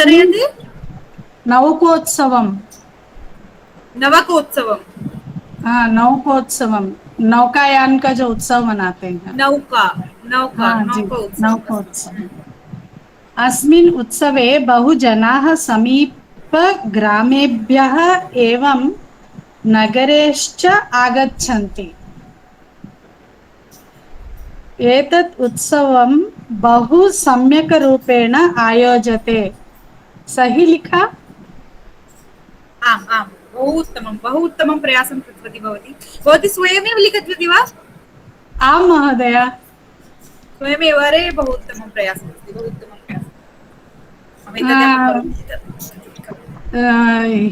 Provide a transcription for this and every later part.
अस्मिन् कारयति? नौकोत्सवम् नवकोत्सवम्। हाँ नौकोत्सवम नौकायान का जो उत्सव मनाते हैं। नौका नौका हाँ जी नौका उत्सव नौकोत्सव अस्मिन् उत्सवे बहुजनाः समीपग्रामेभ्यः एवं नगरेश्च आगच्छन्ति। एतत् उत्सवं बहु सम्यक् रूपेण आयोजते। सही लिखा? आम् आम् बहु उत्तमं प्रयासं कृतवती भवती। भवती स्वयमेव लिखितवती वा? आं महोदय। स्वयमेव। अरे बहु उत्तमं प्रयासम् अस्ति, बहु उत्तमं प्रयासम्। अहम् एतदेव अ, करोमि।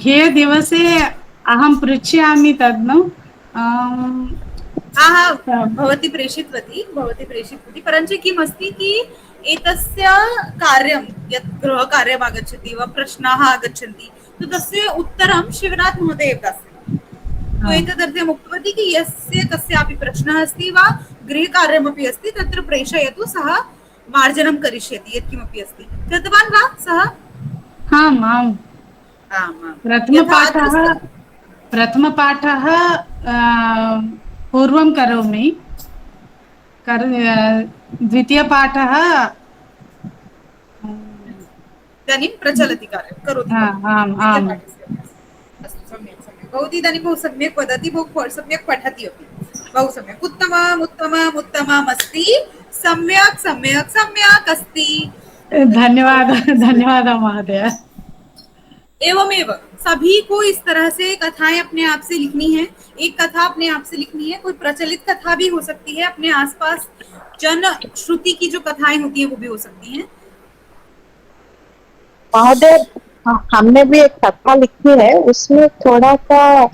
ह्य दिवसे अहं पृच्छामि तद् नु हाँ हाँ भवती प्रेषितवती परञ्च किम् अस्ति कि एतस्य कार्यं यत् गृहकार्यम् आगच्छति वा प्रश्नाः आगच्छन्ति तो तस्य उत्तरं शिवनाथ महोदय एव दास्यति। तो एतदर्थम् उक्तवती कि यस्य कस्यापि प्रश्नः अस्ति वा गृहकार्यमपि अस्ति तत्र प्रेषयतु, सः मार्जनं करिष्यति यत्किमपि अस्ति। कृतवान् वा सः? आम् आम् आम् आम्। यथा अत्र प्रथमपाठः प्रथमपाठः पूर्वं करोमि द्वितीयपाठः इदानीं प्रचलति कार्यं करोति भवती आम् आम् द्वितीयपाठस्य अभ्यासम्। अस्तु सम्यक् सम्यक् भवती इदानीं बहु सम्यक् वदति, बहु सम्यक् पठति अपि। बहु सम्यक् उत्तमम् उत्तमम् उत्तमम् अस्ति। सम्यक् सम्यक् सम्यक् अस्ति। धन्यवादः धन्यवादः महोदय। एवमेव सभी को इस तरह से कथाएं अपने आप से लिखनी है। एक कथा अपने आप से लिखनी है, कोई प्रचलित कथा भी हो सकती है, अपने आसपास जन श्रुति की जो कथाएं होती हैं वो भी हो सकती हैं। महोदय, हमने भी एक कथा लिखी है, उसमें थोड़ा सा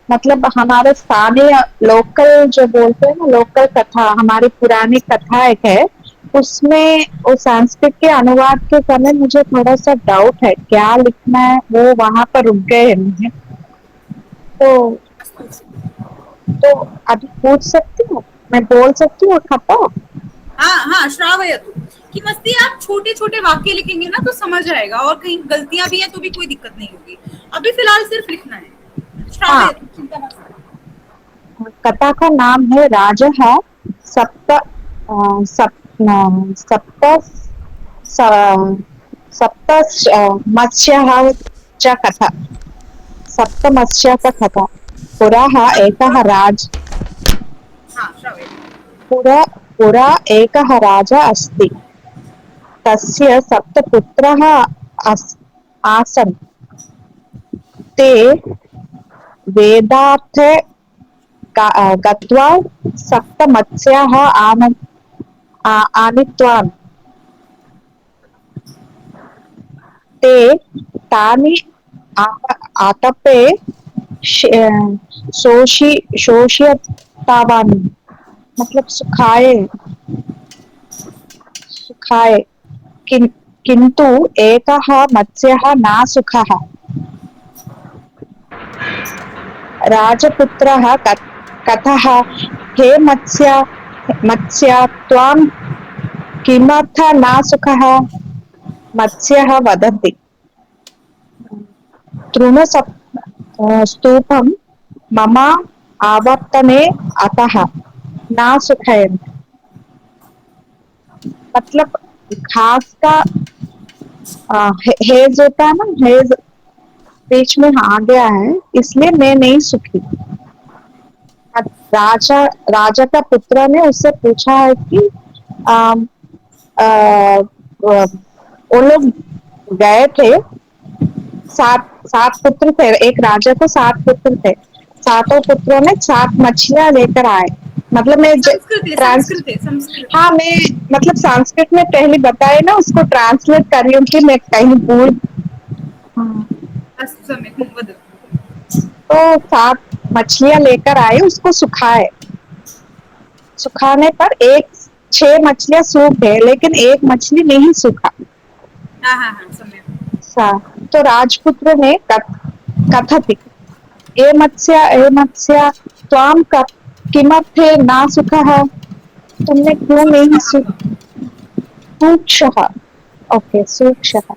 मतलब हमारे स्थानीय लोकल जो बोलते हैं ना, लोकल कथा, हमारी पुरानी कथा एक है, उसमें वो संस्कृत के अनुवाद के समय मुझे थोड़ा सा डाउट है क्या लिखना है, वो वहां पर रुक गए हैं मुझे। तो तो अभी पूछ सकती हूँ, मैं बोल सकती हूँ कथा? हाँ हाँ श्रावयतु। किमस्ति, आप छोटे छोटे वाक्य लिखेंगे ना तो समझ आएगा, और कहीं गलतियां भी हैं तो भी कोई दिक्कत नहीं होगी। अभी फिलहाल सिर्फ लिखना है। हाँ, श्रावयतु, चिंता मत करो। कथा का नाम है राजः सप्त सप्त सप्त मत्स्यः च कथा। सप्तमत्स्यः कथा। पुरा एकः राज हाँ श्रावयतु। पुरा एकः राजा अस्ति। तस्य सप्तपुत्रः आसन्। ते वेदार्थे गत्वा सप्तमत्स्याः आनीतवान्। ते तानि आतपे शोषितावान्, मतलब सुखाय किन्तु एकः मत्स्यः न सुखः। राजपुत्रः कथः, हे मत्स्य त्वां किमर्थं न सुखः? मत्स्यः वदति, स्तूपं मम आवर्तने अतः न सुखयन्। मतलब घास का हेज होता है ना, हेज बीच में आ गया है, इसलिए मैं नहीं सुखी। राजा राजा का पुत्र ने उससे पूछा है कि आम, आ, वो लोग गए थे, सात सात पुत्र थे, एक राजा को सात पुत्र थे। सातों पुत्रों ने सात मछलियां लेकर आए। मतलब मैं संस्कृते ट्रांस संस्कृते संस्कृते। हाँ, मैं मतलब संस्कृत में पहले बताए ना, उसको ट्रांसलेट कर रही हूँ कि मैं कहीं भूल। हाँ। अस्तु सम्यक् वदतु। तो सात मछलियां लेकर आए, उसको सुखाए। सुखाने पर एक 6 मछलियां सूख गए, लेकिन एक मछली नहीं सूखा। हाँ हाँ हाँ सम्यक्। तो राजपुत्र ने कथति, ए मत्स्य त्वां किमर्थे न सुखः? तुमने क्यों नहीं सूक्ष्मः। सूक्षः? ओके, सूक्षः।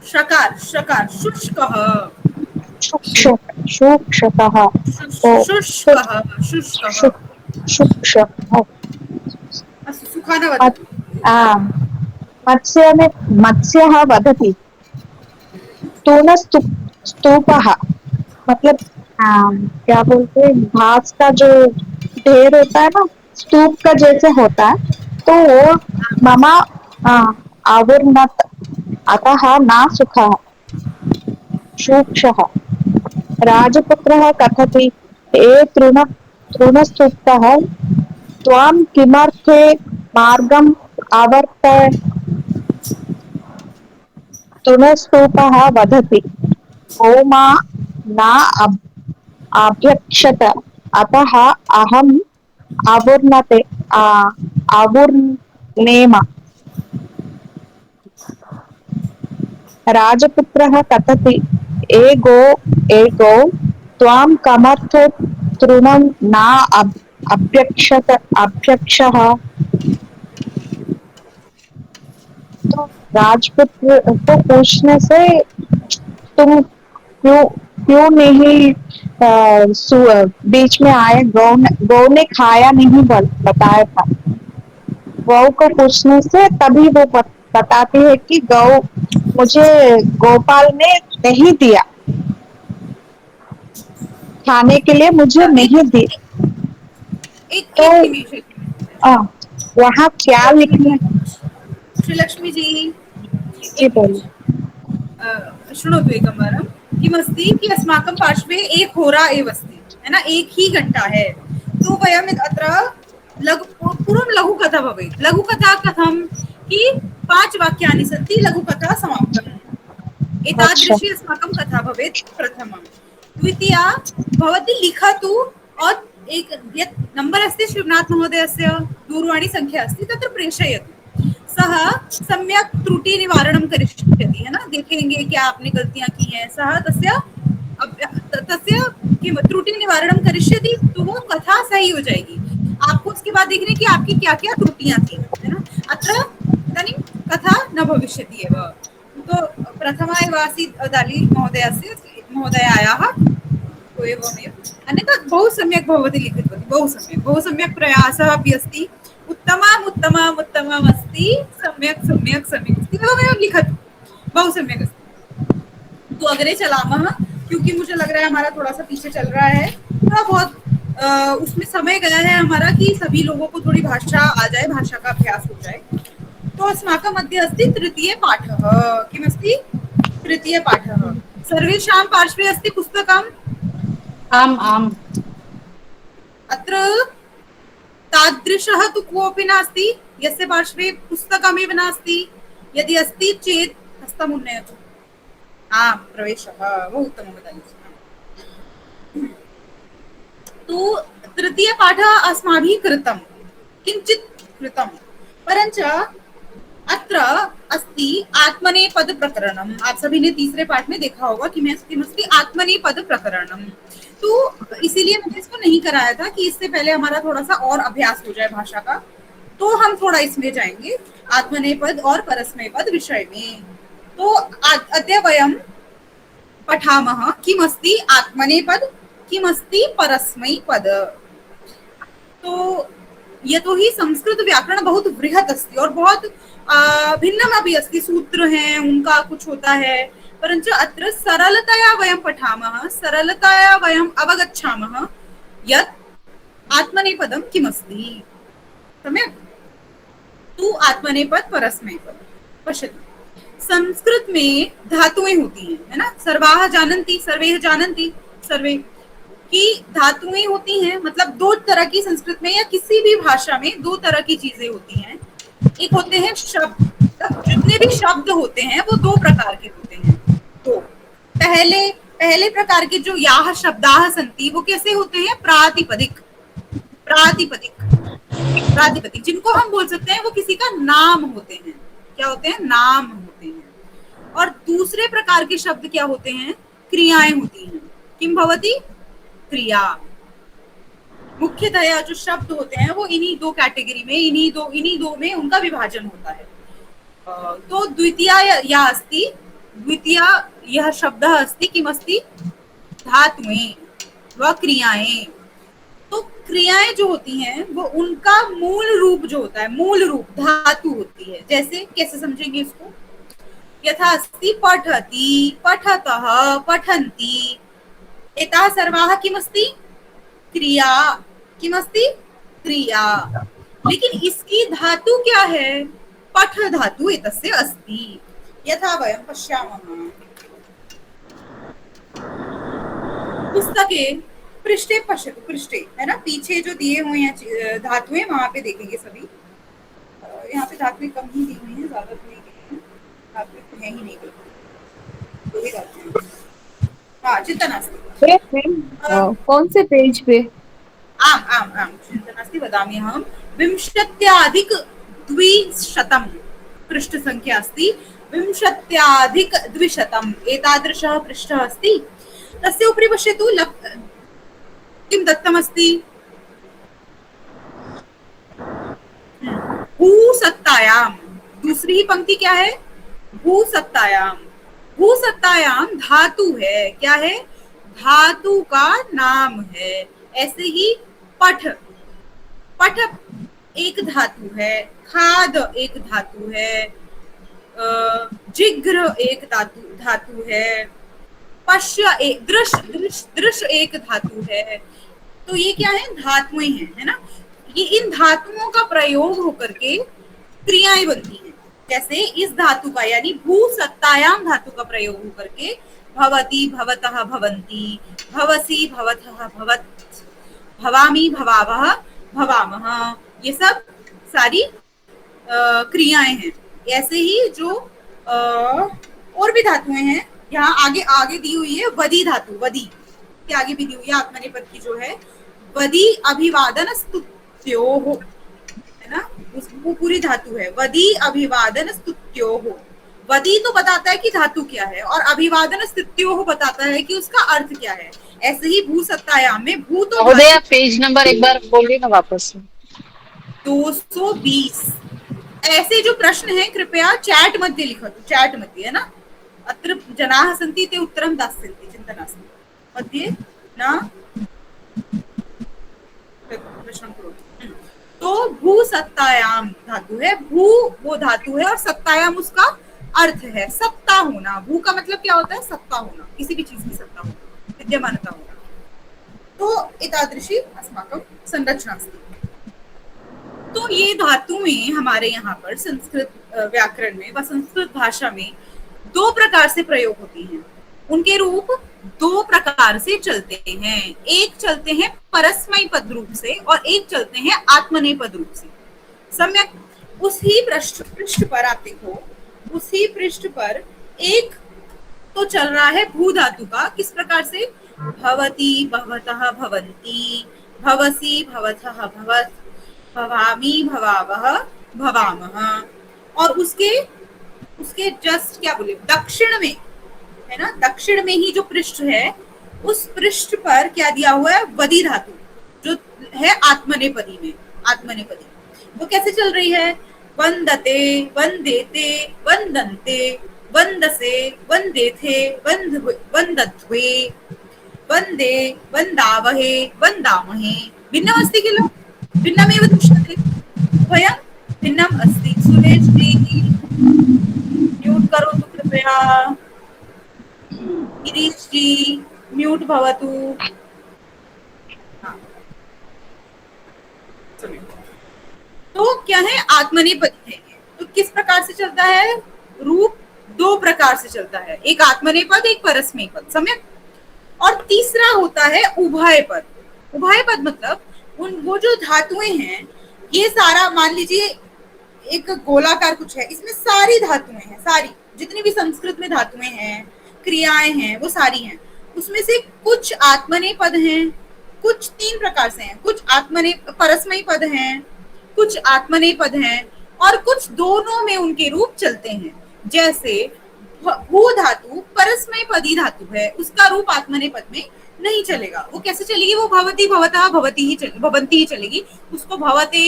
शकार शकार शुष्कः शुक्ष शुक्षतः ओ शुष्कः शुष्कः शु- शुक्ष ओ, अस्तु सुखान मत्- वदतु आ, मत्स्य में मत्स्यः वदति तूणस्तु स्तूपः मतलब क्या बोलते हैं घास का जो ढेर होता है ना स्तूप का जैसे होता है तो वो मम आवुर्णत अतः न सुखः सूक्षः राजपुत्रः कथति हे तृणस्तुतः त्वां किमर्थे मार्गम् आवर्तय तृणस्तूपः वदति गोमा न अभ्यक्षत अतः अहम् अवुर्णते अवुर्नेम राजपुत्रः कथति ए गो त्वां कमर्थो तृणं न अभ्यक्षः तो राजपुत्र को पूछने से तुम क्यों क्यों नहीं बीच में आए गौ ने खाया नहीं बताया था गौ को पूछने से तभी वो बताती है कि गौ मुझे गोपाल ने नहीं दिया खाने के लिए मुझे नहीं दी एक तो एक निमिष एक निमिष। वहाँ क्या लिखना श्रीलक्ष्मी जी जी एक बोलिए निमिष शृणोतु एकं वारं किमस्ति कि अस्माकं पार्श्वे एक होरा एव अस्ति है ना एक ही घंटा है तो वयम् अत्र पूर्वं लघुकथा भवेत् लघुकथा कथं कि 5 वाक्यानि सन्ति लघुकथा समाप्तम् अच्छा एतादृशी अस्माकं कथा भवेत् प्रथमं द्वितीया भवती लिखतु और एक यत् नम्बर् अस्ति शिवनाथ महोदयस्य दूरवाणी अस्ति तत्र प्रेषयतु सः सम्यक् त्रुटि निवारणं करिष्यति है ना देखेंगे क्या आपने गलतियां की हैं सः तस्य किं त्रुटि निवारणं करिष्यति तो वो कथा सही हो जाएगी आपको उसके बाद देखने की आपकी क्या क्या त्रुटियां थी है ना अत्र इदानीं कथा न भविष्यति एव तो प्रथमा एव आसीत् दाली महोदयायाः तो एवमेव अन्यथा बहु सम्यक् भवती लिखितवती बहु सम्यक् प्रयासः अपि अस्ति उत्तमम् अस्ति सम्यक् अस्ति एवमेव लिखतु बहु सम्यक् अस्ति तो अग्रे चलामः क्योंकि मुझे लग रहा है हमारा थोड़ा सा पीछे चल रहा है थोड़ा बहुत उसमें समय गया है हमारा कि सभी लोगों को थोड़ी भाषा आ जाए भाषा का अभ्यास हो जाए तो अस्माकं मध्ये अस्ति तृतीयपाठः किमस्ति तृतीयपाठः सर्वेषां पार्श्वे अस्ति पुस्तकम् आम् आम् अत्र तादृशः तु कोऽपि नास्ति यस्य पार्श्वे पुस्तकमेव नास्ति यदि अस्ति चेत् हस्तम् उन्नयतु आम् प्रवेशः बहु उत्तमं वदामि तु तृतीयपाठः अस्माभिः कृतं किञ्चित् कृतं परञ्च अत्र अस्ति आत्मनेपद प्रकरणम् आप सभी ने तीसरे पाठ में देखा होगा कि किमस्ति आत्मनेपद प्रकरणम् तो इसीलिए मैंने इसको नहीं कराया था कि इससे पहले हमारा थोड़ा सा और अभ्यास हो जाए भाषा का तो हम थोड़ा इसमें जाएंगे आत्मनेपद और परस्मैपद विषय में तो अद्य वयं पठामः किमस्ति आत्मनेपद किमस्ति परस्मैपद तो यतोहि संस्कृत व्याकरण बहुत बृहत् अस्ति और बहुत भिन्नम् अपि अस्ति सूत्र हैं उनका कुछ होता है परंतु अत्र सरलतया वयं पठामः सरलतया वयं अवगच्छामः यत् आत्मनेपदं किमस्ति सम्यक् तु आत्मनेपद परस्मैपद पश्यतु संस्कृत में धातुएं होती हैं है ना सर्वाः जानन्ति सर्वे जानन्ति सर्वे की धातुएं होती हैं मतलब दो तरह की संस्कृत में या किसी भी भाषा में दो तरह की चीजें होती हैं एक होते हैं शब्द जितने भी शब्द होते हैं वो दो प्रकार के होते हैं तो पहले प्रकार के जो याह शब्दाः सन्ति वो कैसे होते हैं प्रातिपदिक प्रातिपदिक जिनको हम बोल सकते हैं वो किसी का नाम होते हैं क्या होते हैं नाम होते हैं और दूसरे प्रकार के शब्द क्या होते हैं क्रियाएं होती हैं किम भवति क्रिया मुख्यतया जो शब्द होते हैं वो इन्हीं दो कैटेगरी में इन्हीं दो में उनका विभाजन होता है तो द्वितीया या अस्ति द्वितीय यः शब्दः अस्ति किमस्ति धातुएं व क्रियाएं। तो क्रियाएं जो होती हैं वो उनका मूल रूप जो होता है, मूल रूप धातु होती है। जैसे कैसे समझेंगे इसको? यथा अस्ति पठति, पठतः, पठन्ति, एताः सर्वाः किमस्ति? क्रिया। किमस्ति? क्रिया। लेकिन इसकी धातु क्या है? पठ धातु एतस्य अस्ति। यथा वयं पश्यामः पुस्तके पृष्ठे पश्यतु, पृष्ठे है ना, पीछे जो दिए हुए हैं धातुएं वहां पे देखेंगे सभी। यहाँ पे धातुएं कम ही दी हुई हैं, ज्यादा तो नहीं दी हैं, धातुएं तो है ही नहीं, दो ही धातुएं। हाँ, चिंता नास्ति। कौन से पेज पे? आम आम आम चिंता नास्ति, वदामि अहं। विंशत्याधिक द्विशतं पृष्ठसंख्या अस्ति, विंशत्याधिक द्विशतम् एतादृशः पृष्ठः अस्ति। तस्य उपरि पश्यतु किं दत्तमस्ति? भूसत्तायां। दूसरी पंक्ति क्या है? भूसत्तायां। भूसत्तायां धातु है, क्या है? धातु का नाम है। ऐसे ही पठ, पठ एक धातु है, खाद एक धातु है, जिघ्र एक धातु है, पश्य एक, दृश्य एक धातु है। तो ये क्या है? धातुएं हैं, है ना। ये इन धातुओं का प्रयोग होकर के क्रियाएं बनती हैं। जैसे इस धातु का यानी भूसत्तायां धातु का प्रयोग होकर के भवति, भवतः, भवन्ति, भवसि, भवतः, भवत्, भवामि, भवावः, भवामः, ये सब सारी क्रियाएं हैं। ऐसे ही जो और भी धातुएं हैं, यहाँ आगे आगे दी हुई है वदी धातु, वदी के आगे भी दी हुई है आत्मनेपद की जो है वदी अभिवादन स्तुत्योः, है ना, वो पूरी धातु है। वदी अभिवादन स्तुत्योः। वदी तो बताता है कि धातु क्या है और अभिवादन स्तुत्योः बताता है कि उसका अर्थ क्या है। ऐसे ही भूसत्तायाम में भू तो पेज नंबर एक बार बोलिए ना वापस। 220। ऐसे जो प्रश्न है कृपया चैट मध्ये लिखतु, चैट मध्ये, है ना। अत्र जनाः सन्ति ते उत्तरं दास्यन्ति, चिन्ता नास्ति। मध्ये न प्रश्नं करोतु। तो भूसत्तायाम धातु है, भू वो धातु है और सत्तायाम उसका अर्थ है, सत्ता होना। भू का मतलब क्या होता है? सत्ता होना, किसी भी चीज की सत्ता होना, विद्यमानता होना। तो एतादृशी अस्माकं संरचना अस्ति। तो ये धातुएं हमारे यहाँ पर संस्कृत व्याकरण में व संस्कृत भाषा में दो प्रकार से प्रयोग होती हैं। उनके रूप दो प्रकार से चलते हैं। एक चलते हैं परस्मै पद रूप से और एक चलते हैं आत्मनेपद रूप से। सम्यक उसी पृष्ठ पर आप देखो, उसी पृष्ठ पर एक तो चल रहा है भू धातु का। किस प्रकार से? भवति, भवतः, भवन्ति, भवसि, भवतः, भवत्, भवामि, भवावः, भवामः। और उसके जस्ट क्या बोले, दक्षिण में, है ना, दक्षिण में ही जो पृष्ठ है उस पृष्ठ पर क्या दिया हुआ है? वदी धातु जो है आत्मनेपदी में। आत्मनेपदी वो कैसे चल रही है? वंदते, वंदेते, वंदन्ते, वंदसे, वंदेथे, वंदध्वे, वंदे, वंदावहे, वंदामहे। भिन्नमस्ति खलु? भिन्नमेव दृश्यते। वयं भिन्नम् अस्ति। सुरेश जी म्यूट करोतु कृपया। गिरीश जी म्यूट भवतु। हाँ। तो क्या है? आत्मनेपदी है। तो किस प्रकार से चलता है? रूप दो प्रकार से चलता है, एक आत्मनेपद, एक परस्मै पद। सम्यक। और तीसरा होता है उभय पद। उभय पद मतलब वो जो धातुएं हैं, ये सारा मान लीजिए एक गोलाकार कुछ है, इसमें सारी धातुएं हैं, सारी जितनी भी संस्कृत में धातुएं हैं, क्रियाएं हैं, वो सारी हैं। उसमें से कुछ आत्मनेपद हैं, कुछ तीन प्रकार से हैं, कुछ परस्मै पद हैं, कुछ आत्मनेपद हैं और कुछ दोनों में उनके रूप चलते हैं। जैसे भू धातु परस्मै पदी धातु है, उसका रूप आत्मनेपद में नहीं चलेगा। वो कैसे चलेगी? वो भवति, भवतः, भवती ही भवन्ति ही चलेगी। उसको भवते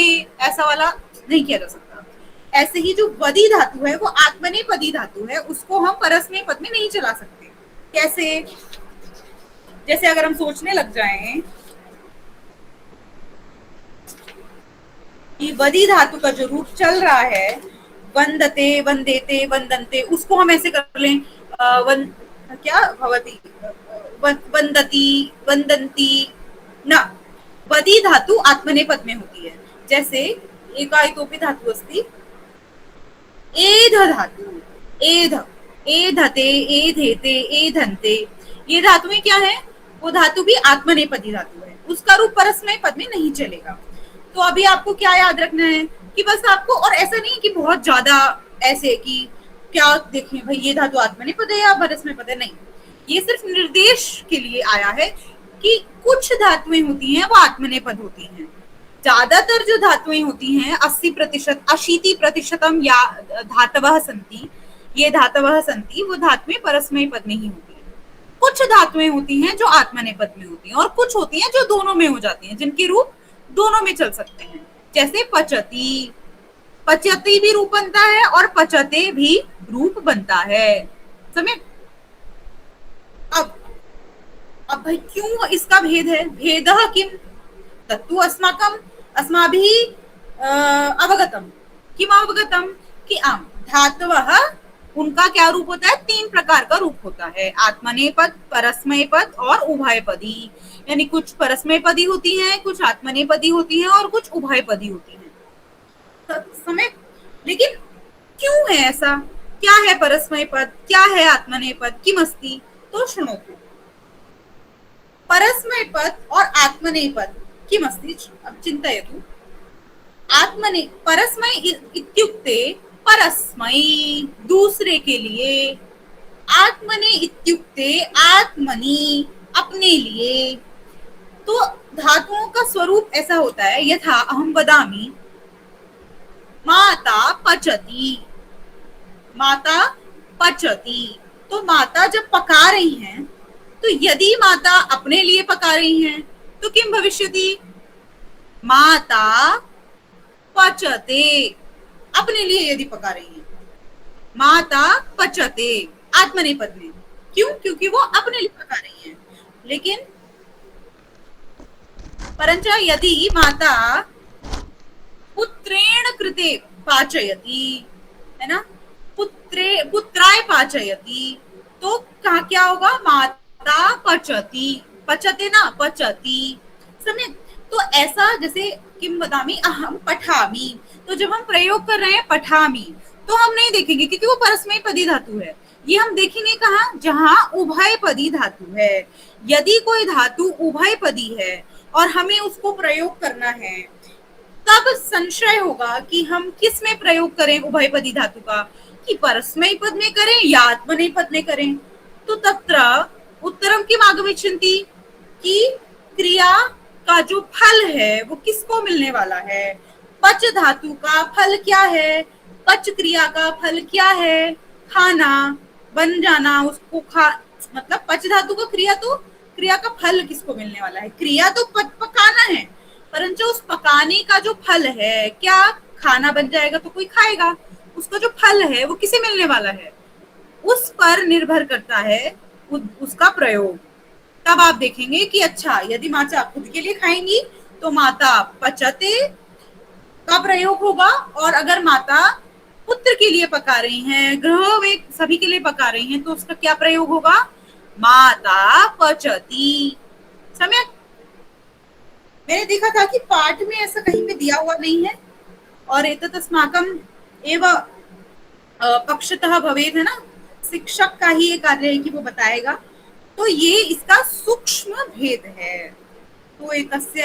ऐसा वाला नहीं किया जा सकता। ऐसे ही जो वदी धातु है वो आत्मनेपदी धातु है, उसको हम परस्मय पद में नहीं चला सकते। कैसे? जैसे अगर हम सोचने लग जाएं कि वदी धातु का जो रूप चल रहा है वंदते, वंदेते, वंदन्ते, उसको हम ऐसे कर लें क्या भवती, वंदती, वंदन्ती न, वदी धातु आत्मनेपद में होती है। जैसे एकाइतोपि धातु अस्ति एध धातु, एध, एधते, एधेते, एधन्ते, ये धातुएं क्या है? वो धातु भी आत्मनेपदी धातु है, उसका रूप परस्मय पद में नहीं चलेगा। तो अभी आपको क्या याद रखना है कि बस आपको, और ऐसा नहीं कि बहुत ज्यादा ऐसे कि क्या देखें भाई ये धातु आत्मनेपद है या परस्मय पद है, नहीं, ये सिर्फ निर्देश के लिए आया है कि कुछ धातुएं होती हैं वो आत्मनेपद होती हैं। ज्यादातर जो धातुएं होती हैं 80%, 80% या धातवः सन्ति, ये धातवः सन्ति, वो धातुएं परस्मय पद में ही होती हैं। कुछ धातुएं होती हैं जो आत्मनेपद में होती हैं और कुछ होती हैं जो दोनों में हो जाती हैं, जिनके रूप दोनों में चल सकते हैं। जैसे पचती, पचती भी रूप बनता है और पचते भी रूप बनता है। समझे? अब भाई क्यों इसका भेद है? भेदः किम तत्तु अस्माकं अस्माभिः अवगतम, किम अवगतम कि आम धातवः उनका क्या रूप होता है? 3 प्रकार का रूप होता है, आत्मनेपद, परस्मयपद और उभयपदी। यानी कुछ परस्मयपदी होती हैं, कुछ आत्मनेपदी होती हैं और कुछ उभयपदी होती हैं। समय, लेकिन क्यों है ऐसा? क्या है परस्मयपद, क्या है आत्मनेपद, किमस्ति? तो शृणोतु, परस्मयपद और आत्मनेपद किमस्ति? अब चिन्तयतु। आत्मने परस्मै इत्युक्ते परस्मै, दूसरे के लिए, आत्मने इत्युक्ते आत्मनि, अपने लिए। तो धातुओं का स्वरूप ऐसा होता है, यथा अहम वदामि माता पचती, माता पचती, तो माता जब पका रही हैं, तो यदि माता अपने लिए पका रही हैं तो किम भविष्यति? माता पचते, अपने लिए यदि पका रही हैं, माता पचते आत्मनेपद में। क्यों? क्योंकि वो अपने लिए पका रही हैं। लेकिन परंच यदि माता पुत्रेण कृते पाचयति, है ना, पुत्राय पाचयति, तो कहाँ क्या होगा? माता पचती, पचते ना, पचती। समझे? तो ऐसा जैसे किम वदामि अहम पठामि, तो जब हम प्रयोग कर रहे हैं पठामि, तो हम नहीं देखेंगे क्योंकि वो परस्मयपदी धातु है। ये हम देखेंगे कहाँ? जहां उभयपदी धातु है। यदि कोई धातु उभयपदी है और हमें उसको प्रयोग करना है, तब संशय होगा कि हम किस में प्रयोग करें उभयपदी धातु का, कि परस्मयपद में करें या आत्मनेपद में करें। तो तत्र उत्तरम किम आगमिष्यन्ति, कि क्रिया का जो फल है वो किसको मिलने वाला है? पच धातु का फल क्या है? पच क्रिया का फल क्या है? खाना, बन जाना, उसको खा, मतलब पच धातु का क्रिया, तो क्रिया का फल किसको मिलने वाला है? क्रिया तो पकाना है, परंतु उस पकाने का जो फल है, क्या खाना बन जाएगा तो कोई खाएगा, उसका जो फल है वो किसे मिलने वाला है? उस पर निर्भर करता है उसका प्रयोग। तब आप देखेंगे कि अच्छा, यदि माता खुद के लिए खाएंगी तो माता पचते का प्रयोग होगा, और अगर माता पुत्र के लिए पका रही हैं, गृह में सभी के लिए पका रही हैं, तो उसका क्या प्रयोग होगा? माता पचती। समझ? मैंने देखा था कि पाठ में ऐसा कहीं पे दिया हुआ नहीं है, और एतत् अस्माकं एव पक्षतः भवेत्, है ना, शिक्षक का ही ये कार्य है कि वो बताएगा। तो ये इसका सूक्ष्म भेद है। तो एकस्य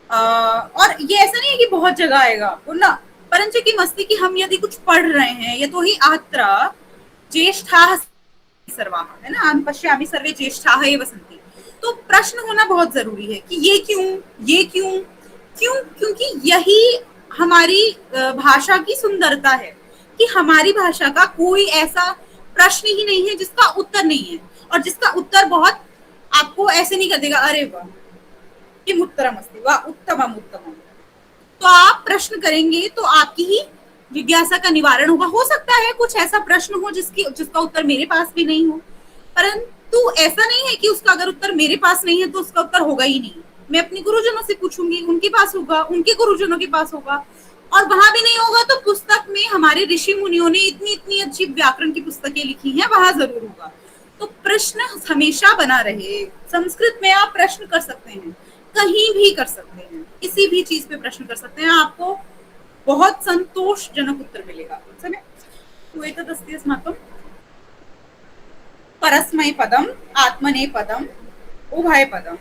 और ये ऐसा नहीं है कि बहुत जगह आएगा ना, परंच की मस्ती की हम यदि कुछ पढ़ रहे हैं, ये तो ही आत्र ज्येष्ठाः सर्वाः, है ना, हम पश्यामि सर्वे ज्येष्ठाः एव सन्ति। तो प्रश्न होना बहुत जरूरी है कि ये क्यों, ये क्यों, क्यों? क्योंकि यही हमारी भाषा की सुंदरता है कि हमारी भाषा का कोई ऐसा प्रश्न ही नहीं है जिसका उत्तर नहीं है, और जिसका उत्तर बहुत आपको ऐसे नहीं कर देगा, अरे वाह किम उत्तरम अस्ति, वाह उत्तमम उत्तमम। तो आप प्रश्न करेंगे तो आपकी ही जिज्ञासा का निवारण होगा। हो सकता है कुछ ऐसा प्रश्न हो जिसका उत्तर मेरे पास भी नहीं हो, परंतु ऐसा नहीं है कि उसका अगर उत्तर मेरे पास नहीं है तो उसका उत्तर होगा ही नहीं। मैं अपने गुरुजनों से पूछूंगी, उनके पास होगा, उनके गुरुजनों के पास होगा, और वहां भी नहीं होगा तो पुस्तक में हमारे ऋषि मुनियों ने इतनी इतनी अच्छी व्याकरण की पुस्तकें लिखी हैं, वहां जरूर होगा। तो प्रश्न हमेशा बना रहे। संस्कृत में आप प्रश्न कर सकते हैं, कहीं भी कर सकते हैं, किसी भी चीज पे प्रश्न कर सकते हैं, आपको बहुत संतोषजनक उत्तर मिलेगा। समय तो एतदस्ति अस्माकं परस्मैपदम् आत्मनेपदम् उभयपदम्।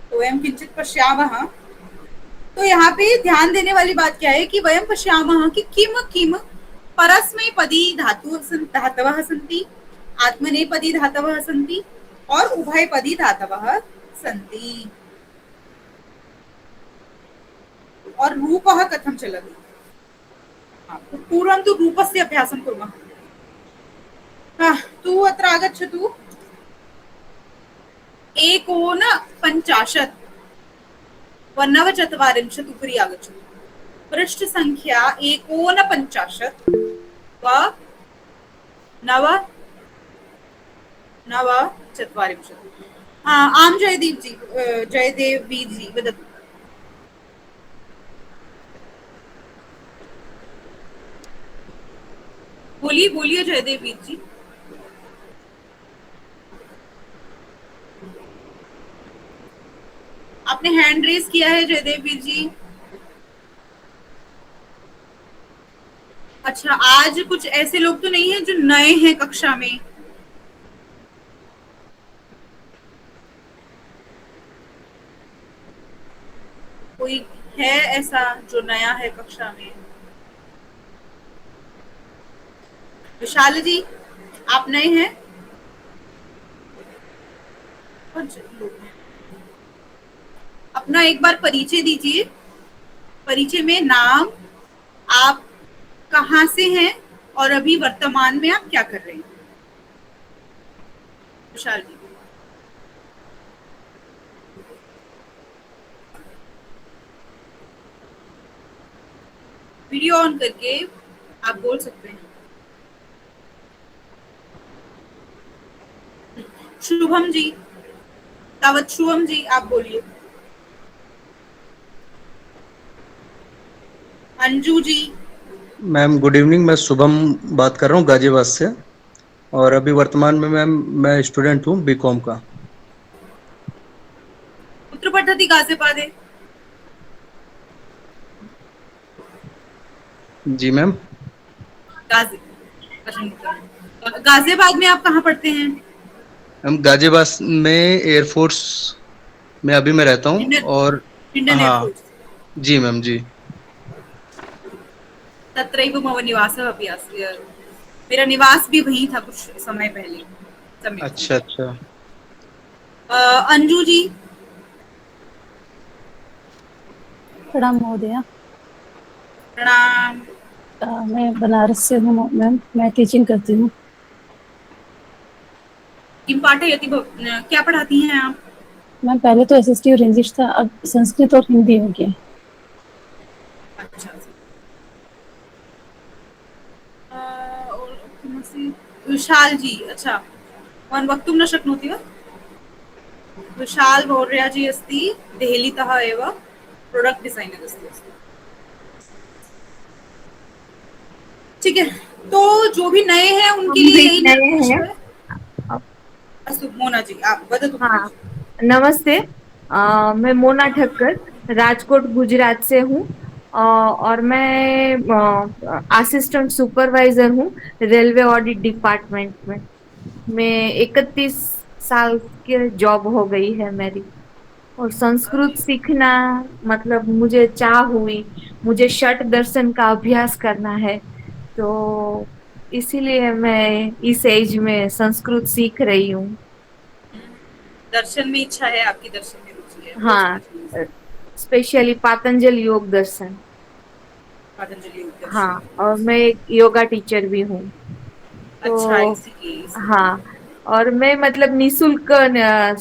तो वयं किंचित पश्यामः। तो यहाँ पे ध्यान देने वाली बात क्या है कि वयं पश्यामः कि किम किम परस्मैपदी धातवः सन्ति, आत्मनेपदी धातवः सन्ति और उभयपदी धातवः सन्ति। और रूपः कथं चलति? पूर्वं तु रूपस्य अभ्यासं कुर्मः। तु अत्र आगच्छतु। 49 व 49 उपरि आगच्छतु। पृष्ठ संख्या 49 व 49। आम जयदेवी जी वदतु। बोलिए बोलिए जयदेव वीर जी। आपने हैंड रेज किया है जयदेव वीर जी। अच्छा, आज कुछ ऐसे लोग तो नहीं हैं जो नए हैं कक्षा में? कोई है ऐसा जो नया है कक्षा में? विशाल जी, आप नए हैं? अपना एक बार परिचय दीजिए। परिचय में नाम, आप कहाँ से हैं और अभी वर्तमान में आप क्या कर रहे हैं? विशाल जी। वीडियो ऑन करके आप बोल सकते हैं। शुभम जी, तावत शुभम जी आप बोलिए। Anju ji. Ma'am good evening, मैं शुभम बात कर रहा हूँ गाजियाबाद से, और अभी वर्तमान में मैम मैं स्टूडेंट हूँ बीकॉम का। उत्तर पद्धति गाजियाबाद है। जी मैम। गाजियाबाद में आप कहाँ पढ़ते हैं? हम गाजियाबाद में एयरफोर्स में अभी मैं रहता हूँ। और इंडियन हाँ एयरफोर्स। जी मैम जी। तत्रैव मम निवासः अपि अस्ति। मेरा निवास भी वहीं था कुछ समय पहले। अच्छा अच्छा। अंजू जी। प्रणाम महोदया। प्रणाम। मैं बनारस से हूँ मैम, मैं टीचिंग करती हूँ। किम पाठयति क्या पढ़ाती हैं आप? मैम पहले तो एसएसटी और इंग्लिश था, अब संस्कृत और हिंदी हो गया। अच्छा। विशाल जी, अच्छा, भवान् वक्तुं न शक्नोति वा? विशाल मौर्य जी अस्ति, देहलीतः एव, प्रोडक्ट डिजाइनर अस्ति। ठीक है, तो जो भी नए हैं उनके लिए यही नए हैं। अस्तु, मोना जी आप वदतु। हाँ, नमस्ते। मैं मोना ठक्कर राजकोट गुजरात से हूँ, और मैं असिस्टेंट सुपरवाइजर हूँ रेलवे ऑडिट डिपार्टमेंट में। मैं 31 साल की जॉब हो गई है मेरी। और संस्कृत सीखना मतलब मुझे चाह हुई, मुझे षट दर्शन का अभ्यास करना है, तो इसीलिए मैं इस एज में संस्कृत सीख रही हूँ। दर्शन में इच्छा है आपकी, दर्शन में रुचि है? हाँ, स्पेशली पातंजल योग दर्शन। पतंजलि योग दर्शन। हाँ, और मैं एक योगा टीचर भी हूँ। अच्छा, तो इसीलिए। हाँ, और मैं मतलब निशुल्क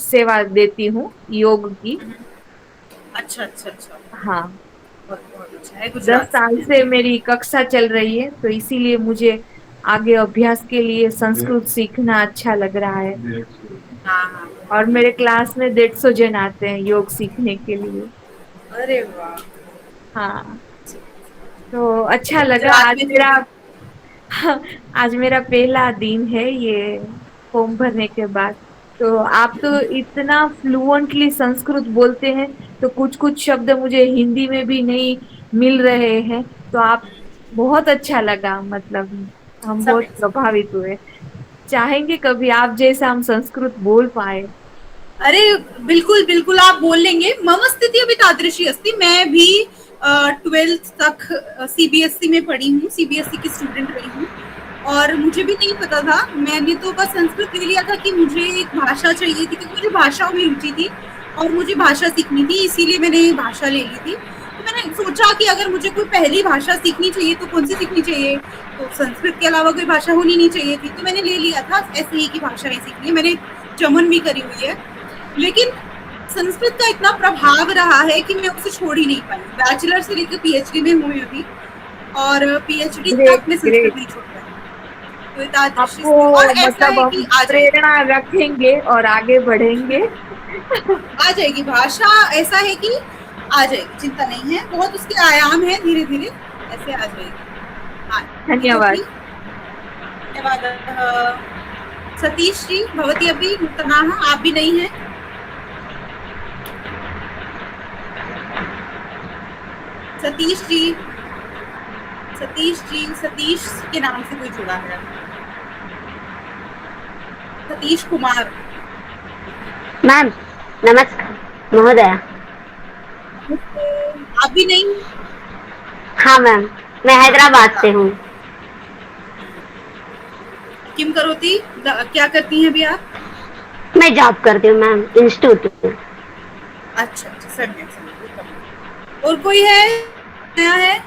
सेवा देती हूँ योग की। अच्छा अच्छा अच्छा। हाँ, बहुत बहुत अच्छा है। 10 गुजरात साल से मेरी कक्षा चल रही है, तो इसीलिए मुझे आगे अभ्यास के लिए संस्कृत सीखना अच्छा लग रहा है। हाँ हाँ। और मेरे क्लास में 150 जन आते हैं योग सीखने के लिए। अरे वाह। हाँ, तो अच्छा लगा। गुजरात आज में जो मेरा भी। आज मेरा पहला दिन है ये फॉर्म भरने के बाद। तो आप तो इतना फ्लुएंटली संस्कृत बोलते हैं, तो कुछ कुछ शब्द मुझे हिंदी में भी नहीं मिल रहे हैं। तो आप बहुत अच्छा लगा, मतलब हम बहुत समय प्रभावित हुए। चाहेंगे कभी आप जैसा हम संस्कृत बोल पाए। अरे बिल्कुल बिल्कुल, आप बोल लेंगे। मम स्थिति अभी तादृशी अस्ति। मैं भी 12th तक सीबीएसई में पढ़ी हूँ, सीबीएसई की स्टूडेंट रही हूँ। और मुझे भी नहीं पता था, मैंने तो बस संस्कृत ले लिया था कि मुझे एक भाषा चाहिए थी, क्योंकि मुझे भाषाओं में रुचि थी और मुझे भाषा सीखनी थी, इसीलिए मैंने भाषा ले ली थी। तो मैंने सोचा कि अगर मुझे कोई पहली भाषा सीखनी चाहिए तो कौन सी सीखनी चाहिए, तो संस्कृत के अलावा कोई भाषा होनी नहीं चाहिए थी। तो मैंने ले लिया था ऐसे ही कि भाषाएं सीखनी है। मैंने जर्मन भी करी हुई है, लेकिन संस्कृत का इतना प्रभाव रहा है कि मैं उसे छोड़ ही नहीं पाई। बैचलर से लेकर पीएचडी में हूँ अभी, और पीएचडी ग्रेट तक मैं संस्कृत ग्रेट। नहीं छोड़ पाई। तो तादृशी आपको स्थिति। और ऐसा मतलब है हम कि आ जाएगी, प्रेरणा रखेंगे और आगे बढ़ेंगे। आ जाएगी भाषा। ऐसा है कि आ जाएगी, चिंता नहीं है। बहुत उसके आयाम है, धीरे धीरे ऐसे आ जाएगी। हाँ, धन्यवाद। इतोपि धन्यवाद। सतीश जी भवती अपि नूतनाः, आप भी नहीं हैं। सतीश जी, सतीश जी, सतीश के नाम से कोई जुड़ा है। सतीश कुमार। मैम नमस्कार महोदया। आप भी नहीं। हाँ मैम, मैं हैदराबाद से हूँ। किम करोती, क्या करती हैं अभी आप? मैं जॉब करती हूँ मैम, इंस्टीट्यूट में। अच्छा अच्छा, सम्यक सम्यक, उत्तम। और कोई है नया है?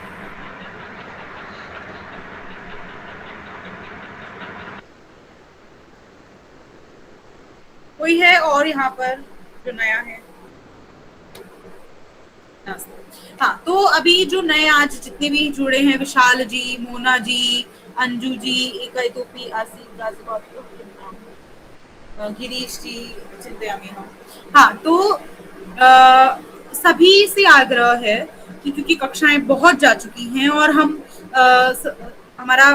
कोई है और यहाँ पर जो नया है? हाँ, तो अभी जो नए आज जितने भी जुड़े हैं, विशाल जी, मोना जी, अंजू जी, एकैतोपी, आसिफ, गिरीश जी, चिंतयामी हम। हाँ, तो सभी से आग्रह है कि क्योंकि कक्षाएं बहुत जा चुकी हैं और हम हमारा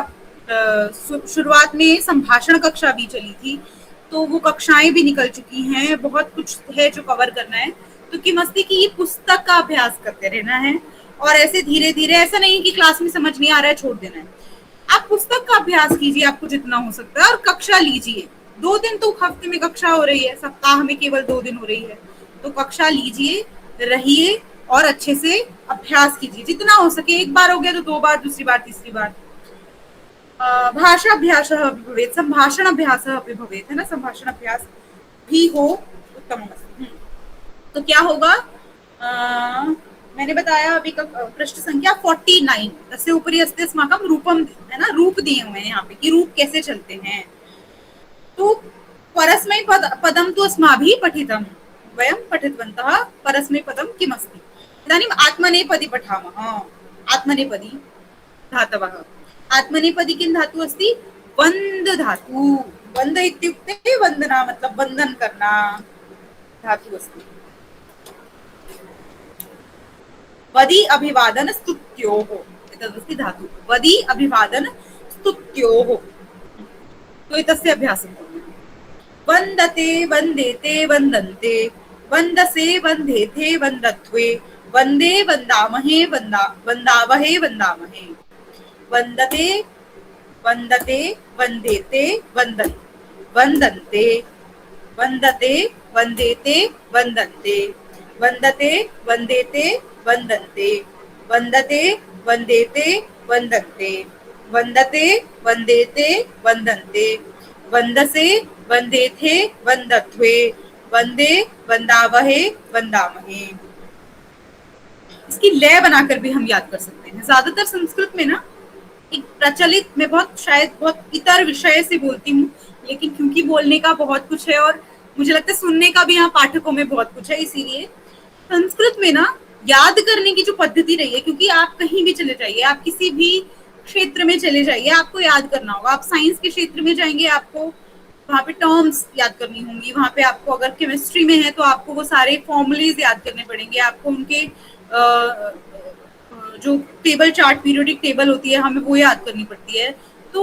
शुरुआत में संभाषण कक्षा भी चली थी, तो वो कक्षाएं भी निकल चुकी हैं, बहुत कुछ है जो कवर करना है। तो की मस्ती की ये पुस्तक का अभ्यास करते रहना है, और ऐसे धीरे धीरे, ऐसा नहीं कि क्लास में समझ नहीं आ रहा है छोड़ देना है। आप पुस्तक का अभ्यास कीजिए, आपको जितना हो सकता है, और कक्षा लीजिए। 2 दिन तो हफ्ते में कक्षा हो रही है, सप्ताह में केवल 2 दिन हो रही है, तो कक्षा लीजिए, रहिए और अच्छे से अभ्यास कीजिए जितना हो सके। एक बार हो गया तो 2 बार, दूसरी बार, तीसरी बार। भाषाभ्यासः अपि भवेत्, संभाषण अभ्यासः अपि भवेत्, है ना, संभाषण अभ्यास भी हो, उत्तम। तो क्या होगा, मैंने बताया अभी पृष्ठ संख्या 49, तस्य उपरि अस्ति अस्माकं रूपम, है ना, रूप दिए हुए हैं यहाँ पे कि रूप कैसे चलते हैं। तो परस्मैपद पदम तु अस्माभिः पठितं, वयं पठितवन्तः परस्मैपदं किमस्ति। इदानीम् आत्मनेपदी पठामः। आत्मनेपदी धातवः। आत्मनेपदी किं धातु अस्ति? वन्द धातु। वन्द इत्युक्ते वन्दना, मतलब वन्दन करना धातु अस्ति। वदि अभिवादन स्तुत्योः, एतदस्ति धातु। वदि अभिवादन स्तुत्योः। तो एतस्य अभ्यासं कुर्मः। वन्दते, वन्देते, वन्दन्ते, वन्दसे, वन्देथे, वन्दध्वे, वन्दे, वन्दामहे, वन्दावहे, वन्दामहे। वन्दते, वन्दते, वन्देते, वन्दन्ते, वन्दते, वन्देते, वन्दन्ते, वन्दते, वन्देते, वन्दन्ते, वन्दते, वन्देते, वन्दन्ते, वन्दते, वन्देते, वन्दन्ते, वन्दसे, वन्देथे, वन्दध्वे, वन्दे, वन्दावहे, वन्दामहे। इसकी लय बनाकर भी हम याद कर सकते हैं। ज्यादातर संस्कृत में ना एक प्रचलित, मैं बहुत इतर विषय से बोलती हूँ, लेकिन क्योंकि बोलने का बहुत कुछ है और मुझे लगता है सुनने का भी यहाँ पाठकों में बहुत कुछ है, इसीलिए संस्कृत में ना याद करने की जो पद्धति रही है, क्योंकि आप कहीं भी चले जाइए, आप किसी भी क्षेत्र में चले जाइए, आपको याद करना होगा। आप साइंस के क्षेत्र में जाएंगे, आपको वहां पे टर्म्स याद करनी होंगी, वहां पे आपको अगर केमिस्ट्री में है तो आपको वो सारे फॉर्मूलेज याद करने पड़ेंगे, आपको उनके जो टेबल चार्ट, पीरियोडिक टेबल होती है, हमें वो याद करनी पड़ती है। तो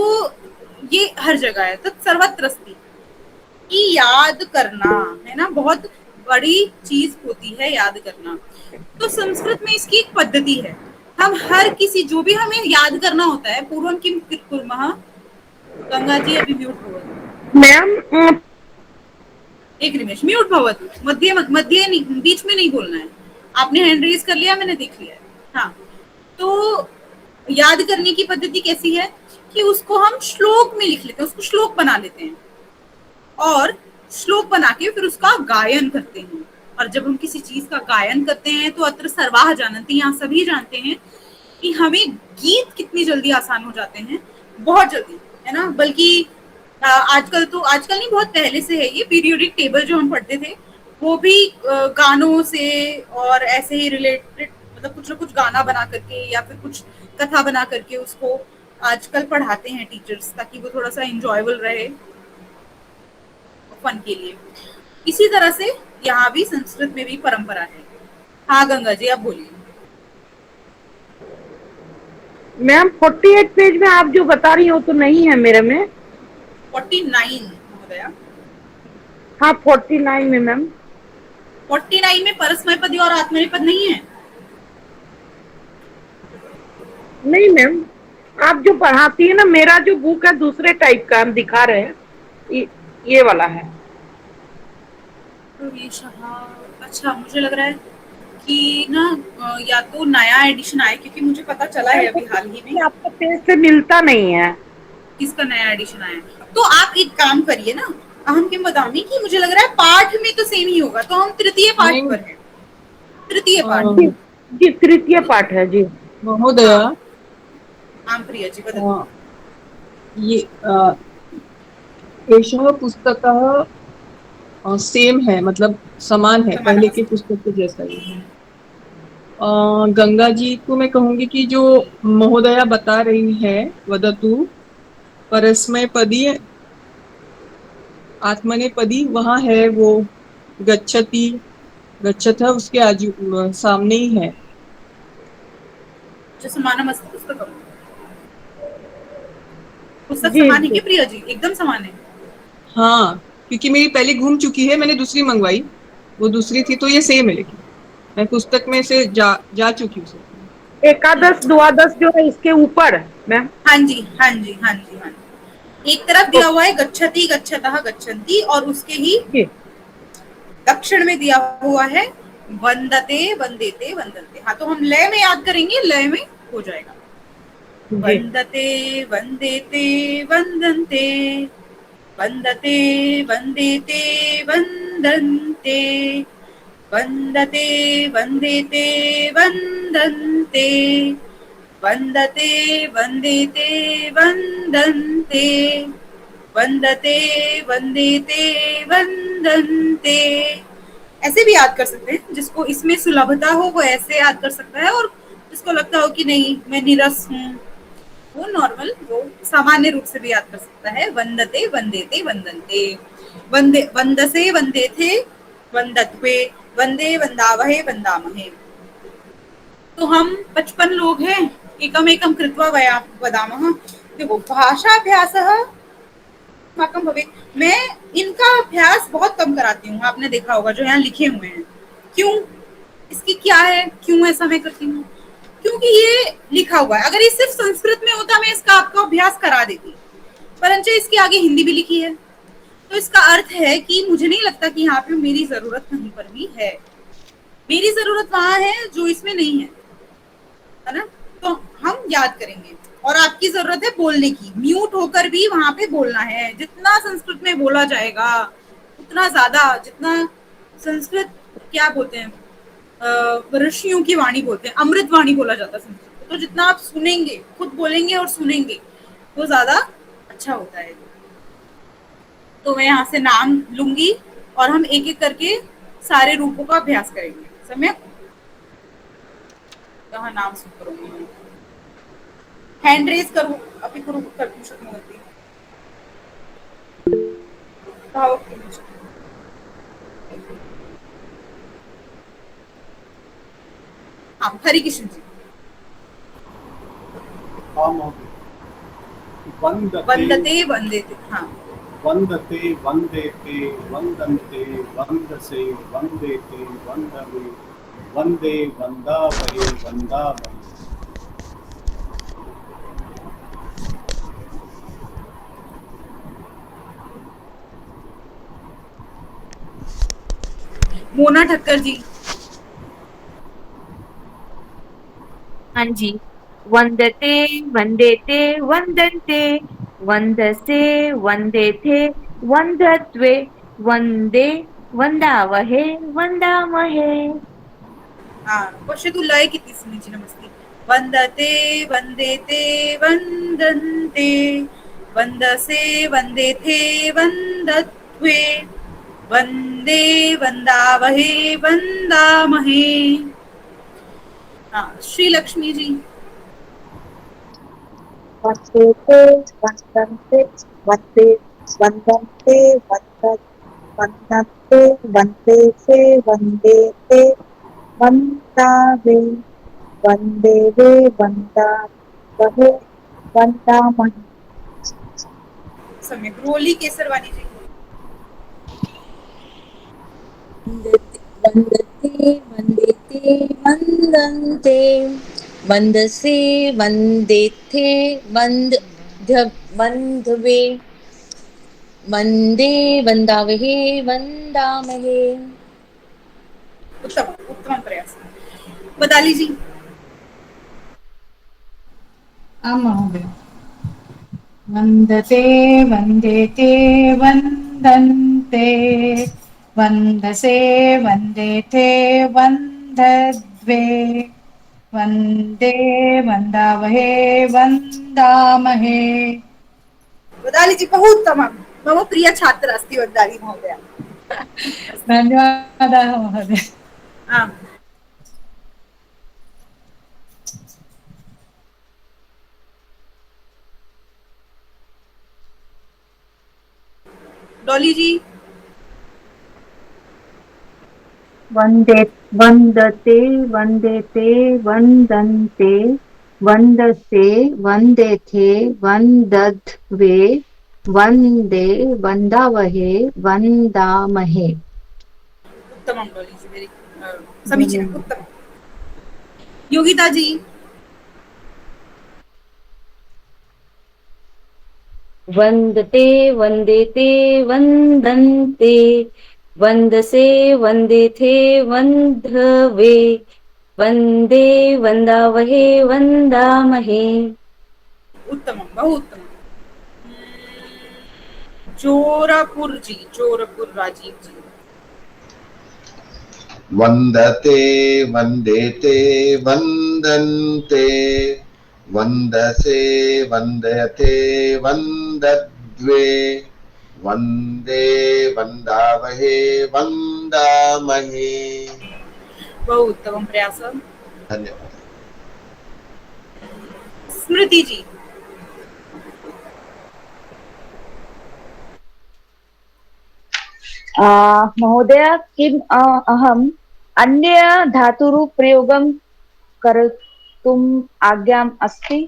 ये हर जगह है, तो सर्वत्रस्ति कि याद करना है ना, बहुत बड़ी चीज होती है याद करना। तो संस्कृत में इसकी एक पद्धति है, हम हर किसी जो भी हमें याद करना होता है, पूर्वं किम कुर्मः, गंगा जी अभी म्यूट भवतु, मैम एक निमिष म्यूट भवतु, मध्य मध्य नहीं, बीच में नहीं बोलना है। आपने हैंड रेज कर लिया, मैंने देख लिया है। हाँ, तो याद करने की पद्धति कैसी है कि उसको हम श्लोक में लिख लेते हैं, उसको श्लोक बना लेते हैं और श्लोक बना के फिर उसका गायन करते हैं। और जब हम किसी चीज का गायन करते हैं तो अत्र सर्वाः जानन्ति, यहाँ सभी जानते हैं कि हमें गीत कितनी जल्दी आसान हो जाते हैं, बहुत जल्दी, है ना। बल्कि आजकल नहीं, बहुत पहले से है ये पीरियोडिक टेबल जो हम पढ़ते थे, वो भी गानों से और ऐसे ही रिलेटेड, मतलब कुछ ना कुछ गाना बना करके या फिर कुछ कथा बना करके उसको आजकल पढ़ाते हैं टीचर्स, ताकि वो थोड़ा सा एंजॉयबल रहे फन के लिए। इसी तरह से यहाँ भी संस्कृत में भी परंपरा है। हाँ गंगा जी, आप बोलिए। मैम 48 पेज में आप जो बता रही हो तो नहीं है मेरे में। 49 महोदया। हाँ 49 में मैम। 49 में परस्मैपदी और आत्मनेपद नहीं है? नहीं मैम, आप जो पढ़ाती है ना, मेरा जो बुक है दूसरे टाइप का हम दिखा रहे हैं, ये वाला है। अच्छा, मुझे लग रहा है कि ना या तो नया एडिशन आया, क्योंकि मुझे पता चला है अभी हाल ही में। आपका पेज से मिलता नहीं है। किसका नया एडिशन आया? तो आप एक काम करिए ना, हम क्या बताएंगे कि मुझे लग रहा है पाठ में तो सेम ही होगा, तो हम तृतीय पाठ पर हैं। तृतीय पाठ जी, तृतीय पाठ है जी महोदया। हाँ प्रिया जी, बताओ। ये एषः पुस्तकः सेम है, मतलब समान है, पहले के पुस्तक के जैसा ही है। गंगा जी को मैं कहूंगी कि जो महोदया बता रही है, वदतु परस्मैपदी आत्मनेपदी, वहाँ है वो गच्छति गच्छतः, उसके आजू सामने ही है। जो समानमस्ति पुस्तकम, पुस्तक समान है क्या प्रिया जी? एकदम समान है। हाँ, क्योंकि मेरी पहले घूम चुकी है, मैंने दूसरी मंगवाई, वो दूसरी थी, तो ये सेम है, लेकिन मैं पुस्तक में से जा चुकी हूँ। एकादश द्वादश जो है इसके ऊपर मैम। हाँ जी हाँ जी हाँ जी हाँ जी, एक तरफ दिया हुआ है गच्छति गच्छतः गच्छन्ति, और उसके ही दक्षिण में दिया हुआ है वंदते वंदेते वंदन्ते। हाँ, तो हम लय में याद करेंगे, लय में हो जाएगा। वंदते वंदेते वंदन्ते, वंदते वंदेते वंदन्ते, वंदते वंदेते वंदन्ते, वंदते वंदेते वंदन्ते, वंदते वंदेते वंदन्ते। ऐसे भी याद कर सकते हैं, जिसको इसमें सुलभता हो वो ऐसे याद कर सकता है, और जिसको लगता हो कि नहीं मैं निरस हूँ, वो नॉर्मल, वो सामान्य रूप से भी याद कर सकता है। वंदते वंदेते वंदन्ते, वंदे वंदसे वंदेथे वंदत्वे, वंदे वंदावहे वंदामहे। तो हम 55 लोग हैं, एकम एकम कृत्वा वदामः। देखो, भाषाभ्यासः अस्माकं भवेत्। मैं इनका अभ्यास बहुत कम कराती हूँ, आपने देखा होगा जो यहाँ लिखे हुए हैं। क्यों? इसकी क्या है, क्यों ऐसा मैं करती हूँ? क्योंकि ये लिखा हुआ है। अगर ये सिर्फ संस्कृत में होता मैं इसका आपका अभ्यास करा देती, परंतु इसके आगे हिंदी भी लिखी है, तो इसका अर्थ है कि मुझे नहीं लगता कि यहाँ पे मेरी जरूरत कहीं पर भी है। मेरी जरूरत वहां है जो इसमें नहीं है ना। तो हम याद करेंगे, और आपकी जरूरत है बोलने की, म्यूट होकर भी वहां पे बोलना है। जितना संस्कृत में बोला जाएगा उतना ज्यादा, जितना संस्कृत क्या बोलते हैं, ऋषियों की वाणी बोलते हैं, अमृत वाणी बोला जाता है संस्कृत। तो जितना आप सुनेंगे, खुद बोलेंगे और सुनेंगे, वो ज्यादा अच्छा होता है। तो मैं यहाँ से नाम लूंगी और हम एक एक करके सारे रूपों का अभ्यास करेंगे। समय कः नाम स्वीकरोमि हैंड रेज करू अपि कर्तुं शक्नुवन्ति कः वक्तुम् इच्छति हरिकिशन जी वंदते वंदेते हाँ वंदते वंदेते वंदन्ते वंदसे वंदेते वंदवे वंदे वंदावहे वंदावहे मोना ठक्कर जी हाँ जी। वंदते वंदेते वंदन्ते वंदसे वंदेते वंदत्वे वंदे वंदावहे वंदामहे। पश्यतु लय किती समीचीनमस्ति वन्दते वन्देते वन्दन्ते वन्दसे वन्देथे वन्दत्वे वन्दे वन्दावहे वन्दामहे। श्रीलक्ष्मी जी वंदेते वंदन्ते वंदे वंदन्ते वंदन्ते वंदेते वंदेते वंदावे वंदेवे वंदावहे वंदामहे। सम्यक। रोली केसरवानी जी वन्दते वन्देते वन्दन्ते वन्दसे वन्देथे वन्धवे वन्दे वन्दावहे वन्दामहे। उत्तम उत्तम प्रयास। बदाली जी आं महोदय वन्दते वन्देते वन्दन्ते वन्दसे वन्देते वन्दद्वे वन्दे वन्दावहे वन्दामहे। बदाली जी बहु उत्तमं मम प्रिय छात्र अस्ति बदाली महोदय। धन्यवादाः महोदय। आम् डॉली जी वंदते वंदेते वंदन्ते वंदसे वंदेथे वंदध्वे वंदे वंदावहे वंदामहे। उत्तमं डॉली जी वेरी समीचीनम् उत्तमं। योगिता जी वन्दते वन्देते वन्दन्ते वन्दसे वन्देथे वन्धवे वन्दे वन्दावहे वन्दामहे। उत्तमं बहु उत्तमं। जोरापुर जी जोरापुर राजीव जी वन्दते वन्देते वन्दन्ते वन्दसे वन्दते वन्दद्वे वन्दे वन्दावहे वन्दामहे। बहु उत्तमं प्रयास। धन्यवाद। स्मृति जी महोदय किम् अहम् अन्य धातुरूप प्रयोगं कर्तुम् आज्ञाम् अस्ति।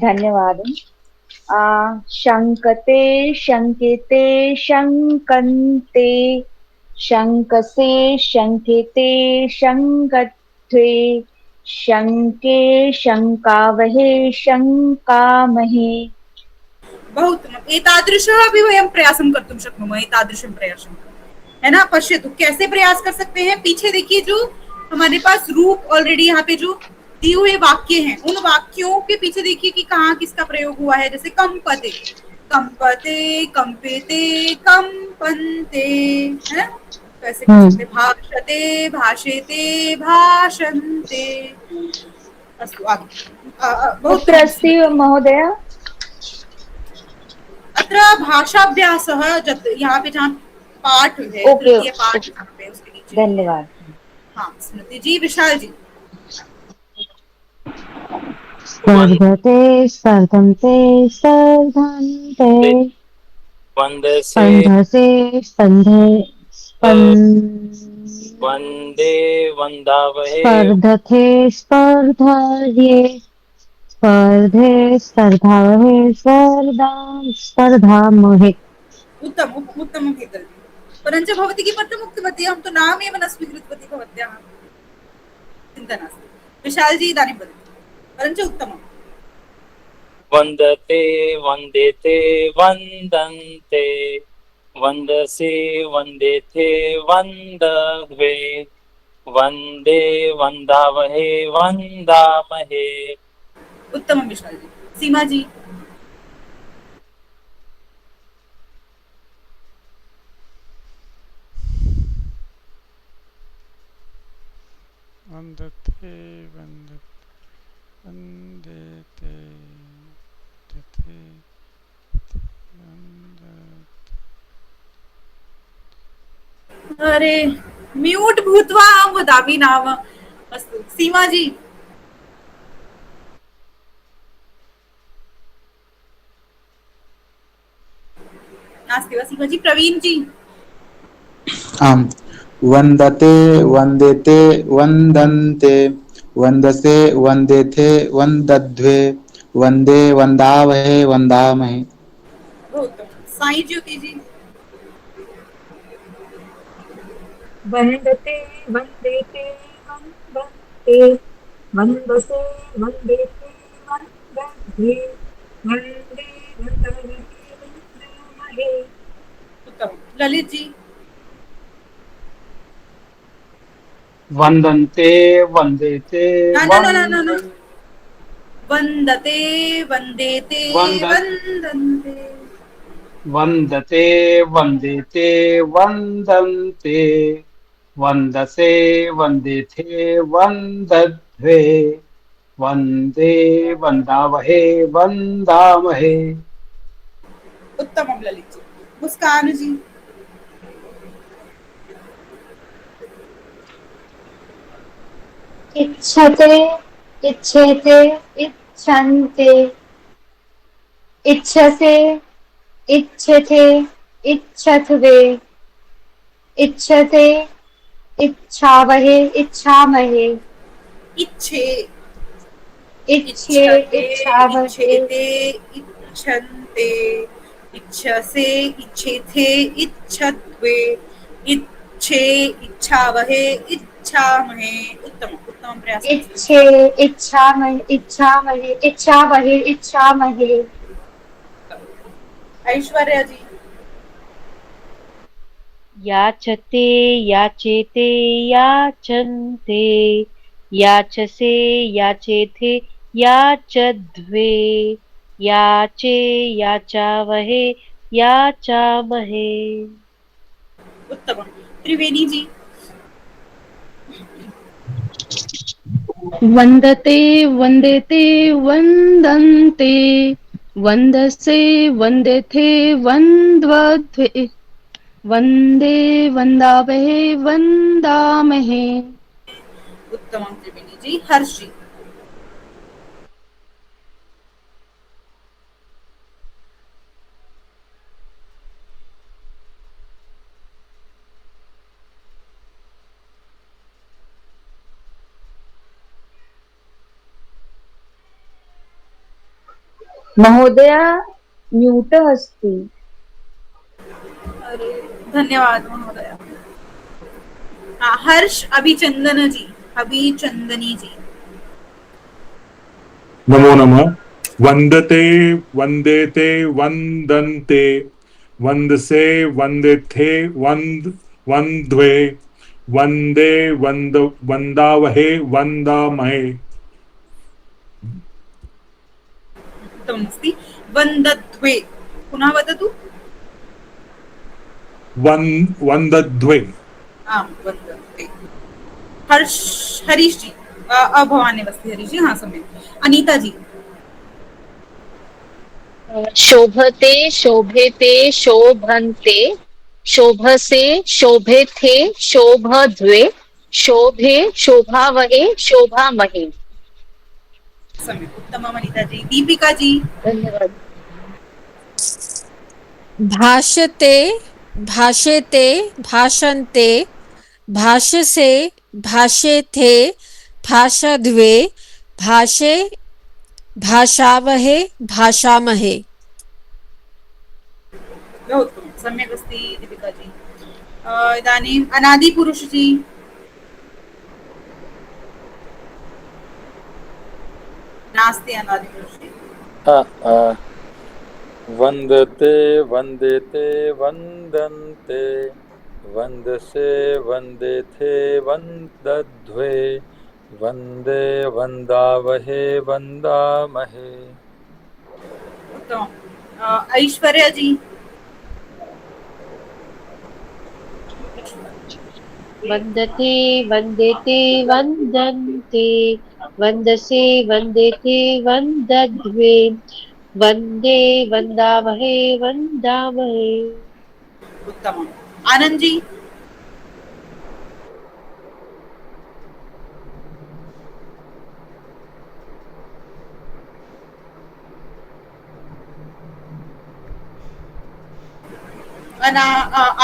धन्यवादः। शङ्कते शङ्किते शङ्कन्ते शङ्कसे शङ्किते शङ्कत्वे शङ्के शङ्कावहे शङ्कामहे। बहु उत्तमम्। एतादृशः अपि वयं प्रयासं कर्तुं शक्नुमः। एतादृशं प्रयासं है ना। पश्यतु कैसे प्रयास कर सकते हैं। पीछे देखिए जो हमारे पास रूप ऑलरेडी यहाँ पे जो दिए हुए वाक्य हैं उन वाक्यों के पीछे देखिए कि कहाँ किसका प्रयोग हुआ है। जैसे कंपते कंपते कंपेते कंपन्ते है ना। तो ऐसे कर सकते भाषते भाषेते भाषन्ते। अस्तु आगे। कुत्र अस्ति महोदय। अत्र भाषाभ्यासः यहाँ पे जहाँ पाठ है, ओके, तृतीय पाठ यहाँ पे उसके नीचे। धन्यवाद। हाँ स्मृति जी, विशाल जी। स्पर्धते स्पर्धन्ते स्पर्धन्ते वन्दसे स्पर्धसे स्पर्धे वन्दे वन्दावहे स्पर्धते स्पर्धाये स्पर्धे स्पर्धावहे स्पर्धामहे। उत्तम उत्तमं हेतल् परञ्च भवती किमर्थम् उक्तवती? अहं तु नामेव न स्वीकृतवती भवत्याः। चिन्ता नास्ति, विशाल जी इदानीं वदतु, परञ्च उत्तमम्। वन्दते वन्देते वन्दन्ते वन्दसे वन्देते वन्दवे वन्दे वन्दावहे वन्दामहे। उत्तमं विशाल जी। सीमा जी। वन्दते वन्देते अरे म्यूट भूत्वा अहं वदामि नाम। अस्तु सीमा जी। नास्ति वा सीमा जी? प्रवीण जी। आम् वन्दते वन्देते वन्दन्ते वन्दसे वन्देथे वन्दध्वे वन्दे वन्दावहे वन्दामहे। बहुत साई ज्योति जी। वन्दते वन्देते वन्दन्ते वन्दसे वन्देते वन्दध्वे वन्दे वन्दावहे वन्दामहे। उत्तम ललित जी। वन्दन्ते वन्देते वन्दते वन्देते वन्दन्ते वन्दते वन्देते वन्दन्ते वन्दसे वन्देथे वन्दध्वे वन्दे वन्दावहे वन्दामहे। उत्तमं ललित जी। मुस्कान जी। इच्छते इच्छेते इच्छन्ते इच्छसे इच्छते इच्छध्वे इच्छते इच्छावहे इच्छामहे। इच्छे इच्छे इच्छावहे इच्छन्ते इच्छसे इच्छेथे इच्छध्वे इच्छे इच्छावहे इच्छामहे। उत्तम उत्तम प्रयास। इच्छे इच्छामहे इच्छामहे इच्छावहे इच्छामहे। ऐश्वर्या जी। याचते याचेते याचन्ते याचसे याचेथे याचध्वे याचे याचावहे याचामहे। उत्तमं त्रिवेणी जी। वन्दते वन्देते वन्दन्ते वन्दसे वन्देथे वन्द्वध्वे वन्दे वन्दावहे वन्दामहे। उत्तमं त्रिवेणी जी। हर्ष जी। महोदय म्यूट अस्ति। अरे धन्यवाद महोदय। हर्ष अभिचंदन जी। अभिचंदनी जी। नमो नमः। वन्दते वन्देते वन्दन्ते वन्दसे वन्देथे वन्द्वे वन्दे वन्दावहे वन्दामहे। उत्तममस्ति। वन्दध्वे पुनः वदतु। वन्दध्वे। आम् वन्दध्वे। हरीश जी। अभवानेव अस्ति हरीश जी। हाँ सम्यक्। अनीता जी। शोभते शोभेते शोभन्ते शोभसे शोभेथे शोभद्वे शोभे शोभावहे शोभामहे। सम्यक् उत्तमम् अनिता जी। दीपिका जी। धन्यवाद। भाषते भाषेते भाषन्ते भाषसे भाषेथे भाषद्वे भाषे भाषावहे भाषामहे। बहु उत्तमं, सम्यक् अस्ति दीपिका जी। इदानीम् अनादिपुरुष जी। नास्ति अनादिपुरुष जी। वन्दते वन्देते वन्दन्ते वन्दसे वन्देथे वन्दध्वे वन्दे वन्दावहे वन्दामहे। उत्तमम्। ऐश्वर्या जी। वन्दते वन्देते वन्दन्ते वन्दसे वन्देते वन्दध्वे वन्दे वन्दावहे वन्दामहे। उत्तमम्। आनंद जी।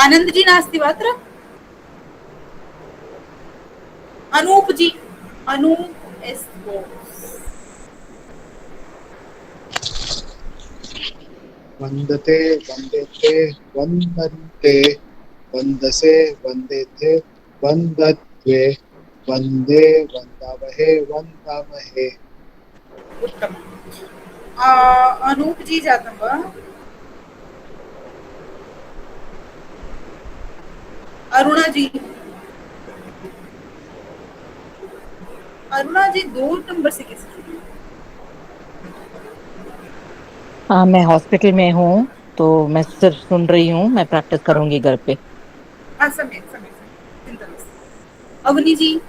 आनंद जी नास्ति वा अत्र? अनूप जी। अनूप एस वन्दते वन्देते वन्दन्ते वन्दसे वन्देते वन्दध्वे वन्दे वन्दावहे वन्दामहे। उत्तमम्। अनूप जी जातं वा? अरुणा जी। अरुणा जी 2 नंबर से कैसे जुड़ी? हाँ, मैं हॉस्पिटल में हूँ तो मैं सिर्फ सुन रही हूँ, मैं प्रैक्टिस करूंगी घर पे। सम्यक् सम्यक्, चिन्ता नास्ति। अवनी जी।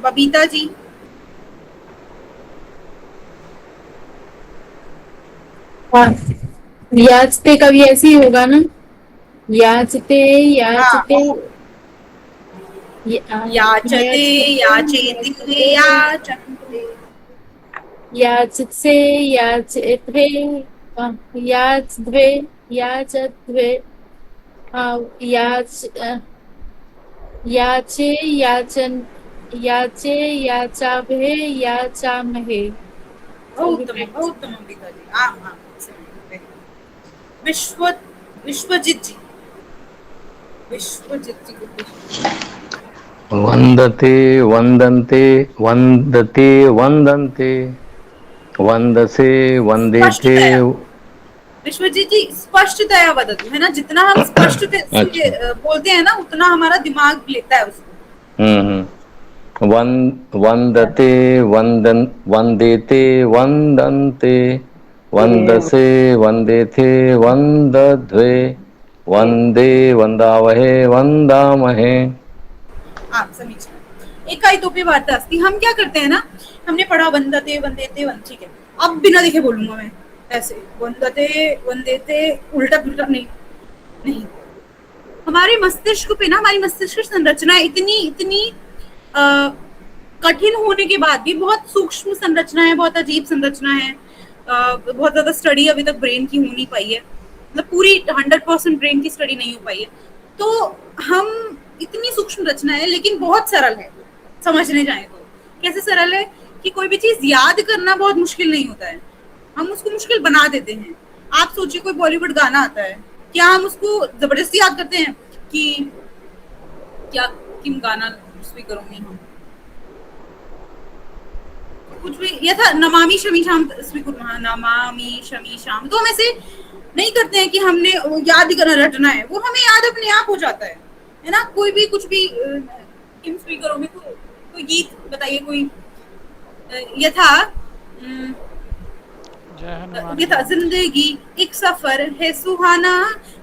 बबीता जी। याचते का भी ऐसे ही होगा ना? याचते याचते याचते याचेते याचन्ते याचसे याचेत्वे याचद्वे याचद्वे याचे याचन याचे याचाभे याचामहे। बहु उत्तमं पिताजी। आम् आम्, विश्वजित जी। विश्वजित जी। वन्दते वन्दन्ते वन्दते वन्दन्ते वन्दसे वन्देते। विश्वजीत जी स्पष्टतया वदतु, है ना? जितना हम स्पष्ट बोलते हैं ना उतना हमारा दिमाग लेता है उसको। वन्दते वन्देते वन्दन्ते वन्दसे वन्देथे वन्दध्वे वन्दे वन्दावहे वन्दामहे। समीचीनम्। एका इतोपि वार्ता अस्ति। हम क्या करते हैं ना, हमने पढ़ा वन्दते वन्देते ठीक है, अब बिना देखे बोलूंगा मैं ऐसे, वन्दते वन्देते उल्टा पुल्टा नहीं। हमारे मस्तिष्क पे ना, हमारी मस्तिष्क संरचना इतनी कठिन होने के बाद भी बहुत सूक्ष्म संरचना है, बहुत अजीब संरचना है। बहुत ज्यादा स्टडी अभी तक ब्रेन की हो नहीं पाई है, मतलब पूरी 100% ब्रेन की स्टडी नहीं हो पाई है। तो हम इतनी सूक्ष्म रचना है लेकिन बहुत सरल है समझने जाए तो। कैसे सरल है कि कोई भी चीज याद करना बहुत मुश्किल नहीं होता है, हम उसको मुश्किल बना देते हैं। आप सोचिए कोई बॉलीवुड गाना आता है, क्या हम उसको जबरदस्ती याद करते हैं कि क्या किम गाना स्पीकर होंगे हम कुछ भी, यह था नमामि शमी शाम स्पीकर, नमामि शमी शाम, तो हम ऐसे नहीं करते हैं कि हमने याद ही करना रटना है, वो हमें याद अपने आप हो जाता है ना? कोई भी कुछ भी किम स्पीकर होंगे, कोई गीत बताइए, कोई यथा जिंदगी एक सफर है सुहाना,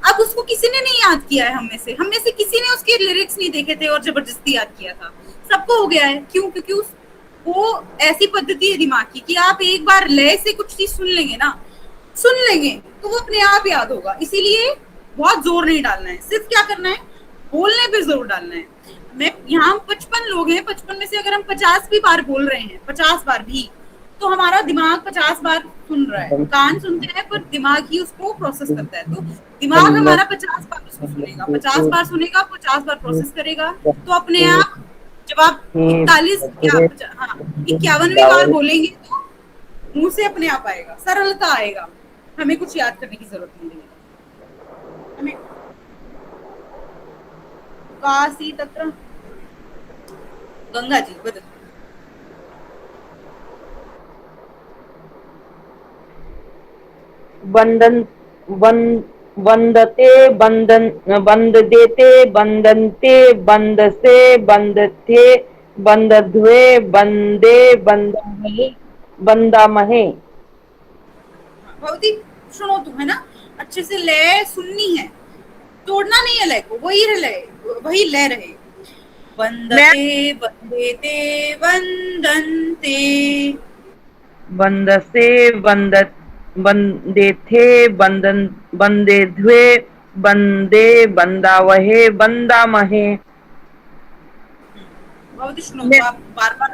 अब उसको किसी ने नहीं याद किया है, हम में से किसी ने उसके लिरिक्स नहीं देखे थे और जबरदस्ती याद किया था, सबको हो गया है। क्यों? क्योंकि वो ऐसी पद्धति है दिमाग की कि आप एक बार लय से कुछ चीज सुन लेंगे तो वो अपने आप याद होगा। इसीलिए बहुत जोर नहीं डालना है, सिर्फ क्या करना है, बोलने पे जोर डालना है। मैं यहाँ 55 लोग हैं, 55 में से अगर हम 50 भी बार बोल रहे हैं, 50 बार भी, तो हमारा दिमाग 50 बार सुन रहा है। कान सुनते हैं पर दिमाग ही उसको प्रोसेस करता है। तो दिमाग हमारा 50 बार उसको सुनेगा, 50 बार सुनेगा, 50 बार प्रोसेस करेगा। तो अपने आप जब आप 51वीं बार बोलेंगे तो मुंह से अपने आप आएगा, सरलता आएगा, हमें कुछ याद करने की जरूरत नहीं है। हमें काशी तत्र गंगा जी बदल वंदन वंदते बंदन बंद देते बंदनते बंदसे बंदथे बंदध्वे बंदे बंदामहे बंदामहे। भवती सुनो तुम, है ना, अच्छे से लय सुननी है, तोड़ना नहीं है लय को, वही लय रहे। वंदते वंदेते वंदन्ते वंदसे वंदत वंदेथे बंदन बंदेध्वे बंदे बंदावहे बंदामहे। भवती सुनो, आप बार-बार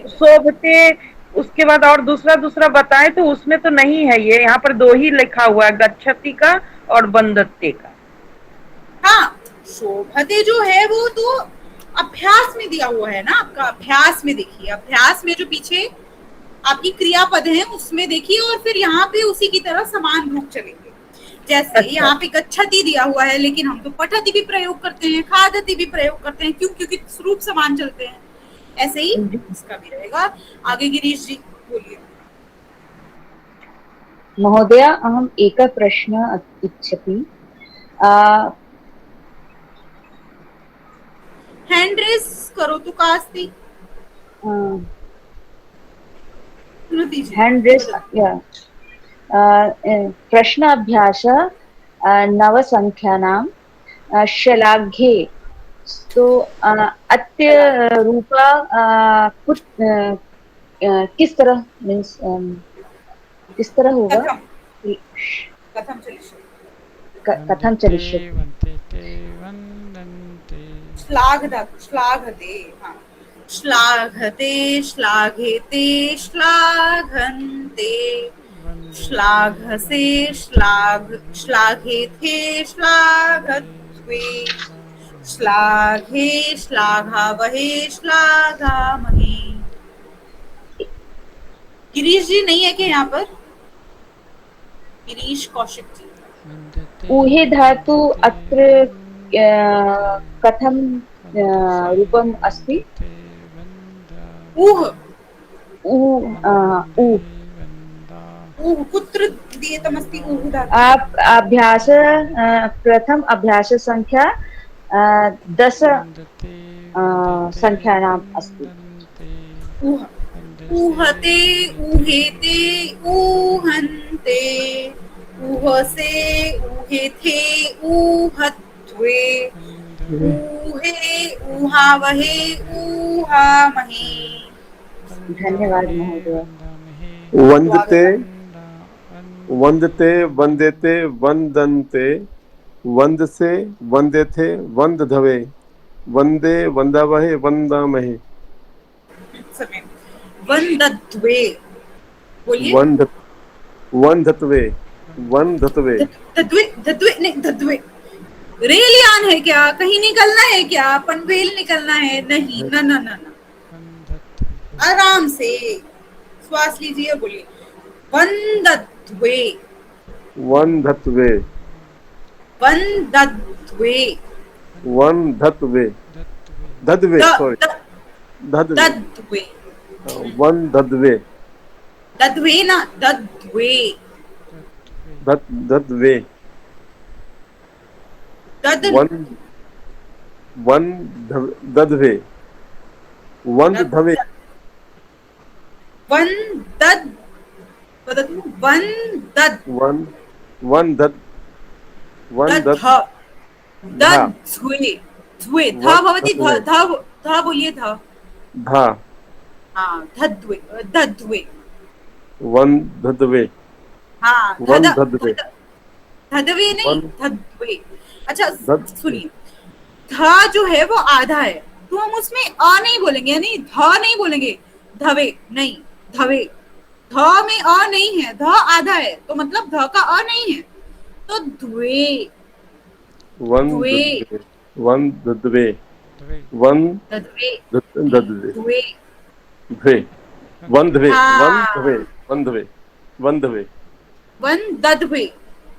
शोभते, उसके बाद और दूसरा बताए तो उसमें तो नहीं है ये, यहाँ पर 2 ही लिखा हुआ है, गच्छति का और बंदते का। हाँ, शोभते जो है वो तो अभ्यास में दिया हुआ है ना आपका, अभ्यास में देखिए, अभ्यास में जो पीछे आपकी क्रियापद है उसमें देखिए, और फिर यहाँ पे उसी की तरह समान रूप चलेंगे। जैसे यहाँ पे गच्छति दिया हुआ है, लेकिन हम तो पठति भी प्रयोग करते हैं, खादति भी प्रयोग करते हैं, क्यों? क्योंकि रूप समान चलते हैं। ऐसे ही इसका भी रहेगा। आगे गिरीश जी बोलिए। महोदय, अहम एक प्रश्न इच्छति। हैंड रेस करोतु का अस्ति? हैंड रेस, प्रश्न अभ्यास 9 संख्यानां श्लाघ्ये। तो अत्य रूपा किस तरह, मीन्स किस तरह होगा? कथम चलिष्यति? श्लाघते, हाँ, श्लाघते, श्लाघेते, श्लाघन्ते, श्लाघसे, श्लाघेथे, श्लाघत्वे, श्लाघे, श्लाघावहे, श्लाघामहे। गिरीश जी नहीं है क्या यहाँ पर? गिरीश कौशिक जी। ऊहे धातु अत्र कथम रूपम अस्ति? ऊह कुत्र दीयतमस्ति ऊह धातु? आप अभ्यास प्रथम अभ्यास संख्या 10 संख्यानाम् अस्ति। ऊहते, ऊहेते, ऊहन्ते, ऊहसे, ऊहेथे, ऊहत्वे, ऊहे, ऊहावहे, ऊहामहे। धन्यवाद महोदय। वंदते वंदते वंदेते वंदन्ते वंदसे वंदेथे वंदधवे वंदे वंदावहे वंदामहे। वंदध्वे बोलिए। वंदत्वे वंदत्वे धत्वे नहीं, धत्वे। रेलयान है क्या? कहीं निकलना है क्या? पनवेल निकलना है? नहीं, ना ना ना ना, आराम से श्वास लीजिए, बोलिए। वंदध्वे वंदत्वे वंदध्वे वंदत्वे धद्वे, सॉरी, दध्वे, वंदध्वे, दध्वे ना, दध्वे, दध्वे, दध्वे, वंदधवे, वंदद, वदतु, वंदद, वंदद, वंदद, दध्वे, ध्वे, ध भवति, ध ध ध बोलिए, ध धा हाँ धद्वे धद्वे वन धद्वे हाँ वन धद्वे धदवे नहीं वन धद्वे। अच्छा धद सुनिए, ध जो है वो आधा है तो हम उसमें अ नहीं बोलेंगे, यानी ध नहीं बोलेंगे, धवे नहीं, धवे। ध में अ नहीं है, ध आधा है तो मतलब ध का अ नहीं है, तो द्वे वन द्वे धद्वे वन धद्वे वन धद्वे धद्वे द्वे। धवे वन धवे वन हाँ धवे वन धवे वन धवे वन दद्वे।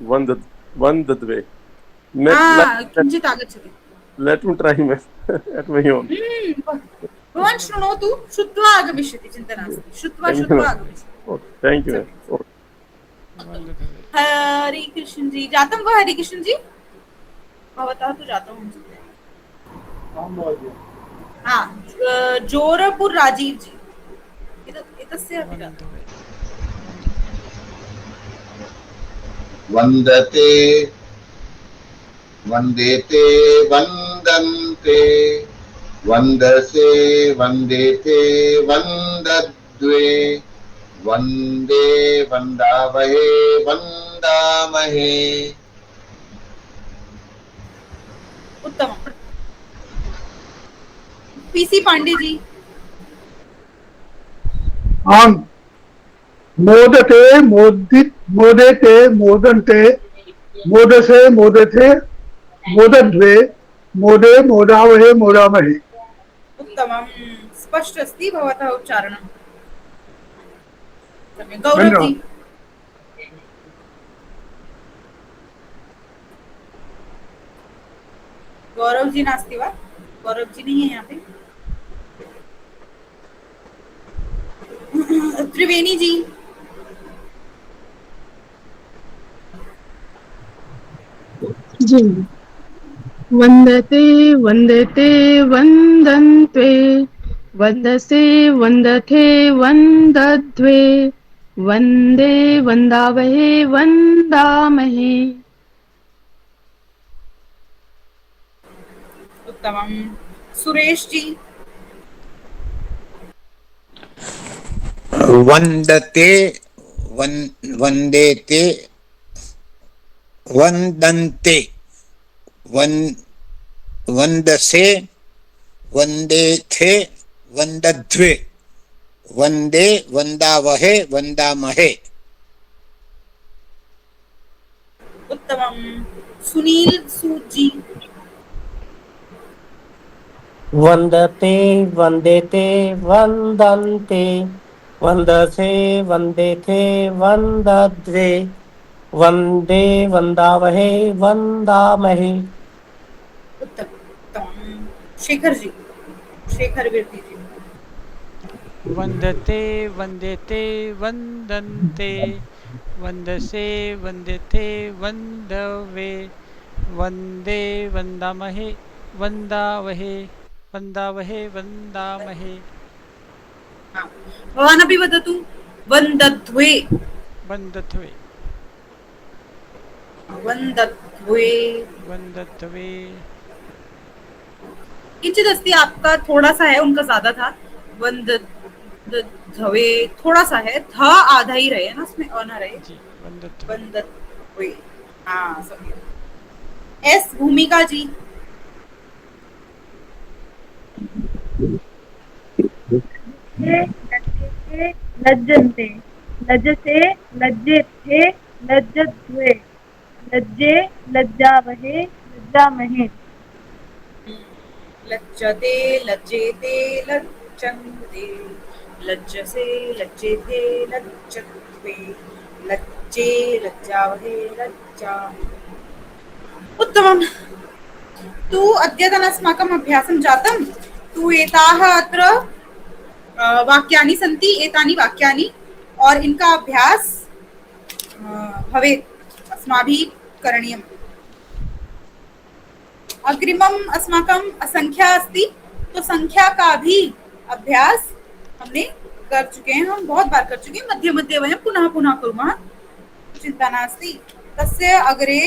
वन धद्वे मैं हाँ किंचित आगच्छति। लेट मी ट्राई मैं एट माय ओन भवान् शृणोतु, श्रुत्वा आगमिष्यति, चिन्ता नास्ति, श्रुत्वा आगमिष्यति। थैंक यू हरे कृष्ण जी, जातं वा हरे कृष्ण जी? भवतः तु जातं हाँ, जोरपुर राजीव जी एतस्य अपि जातं। वन्दते वन्देते वन्दन्ते वन्दसे वन्देते वन्दद्वे वन्दे वन्दावहे वन्दामहे। उत्तम। पीसी पांडे जी। आम मोदते मोदित मोदेते मोदन्ते मोदसे मोदते मोदद्वे मोदे मोदावहे मोदामहे। उत्तमं, स्पष्ट अस्ति भवतः उच्चारणं। गौरव जी। गौरव जी नास्ति वा? गौरव जी नहीं है यहाँ पे। त्रिवेणी जी। जी। वंदते वंदते वंदन्ते वंदसे वंदते वंदद्वे वंदे वंदावहे वंदामहे। उत्तमं। सुरेश जी। वंदते वंदेते वंदन्ते वंदसे वंदेथे वंदद्वे वंदे वंदावहे वंदामहे। उत्तमं। सुनील सूद जी। वंदते वंदेते वंदन्ते वंदसे वंदेते वंदद्वे वंदे वंदावहे वंदामहे। उत्तम। शेखर जी, शेखर वीरती जी। वंदते वंदेते वंदन्ते वंदसे वंदेते वंदवे वंदे वंदामहे वंदावहे वंदावहे वंदामहे। भवान् अपि वदतु। वन्दध्वे वंदध्वे वन्दध्वे वंदध्वे। किंचित अस्ति, आपका थोड़ा सा है, उनका ज्यादा था। वन्दध्वे थोड़ा सा है, ध आधा ही रहे ना, उसमें अ ना रहे। वन्दध्वे हाँ समझ। एस भूमिका जी। लज्जन्ते लज्जसे लज्जेथे लज्जद्वे लज्जे लज्जावहे लज्जामहे। लज्जते लज्जेते लज्जन्ते लज्जसे लज्जेते लज्जद्वे लज्जे लज्जावहे लज्जामहे। उत्तमं। तु अद्यतन अस्माकम् अभ्यासं जातं। तु एताः अत्र वाक्यानि सन्ति, एतानि वाक्यानि, और इनका अभ्यास भवेत्, अस्माभिः करणीयम्। अग्रिमम् अस्माकं संख्या अस्ति, तो संख्या का भी अभ्यास हमने कर चुके हैं, हम बहुत बार कर चुके हैं, मध्ये मध्ये वयं पुनः पुनः कुर्मः, चिन्ता नास्ति। तस्य अग्रे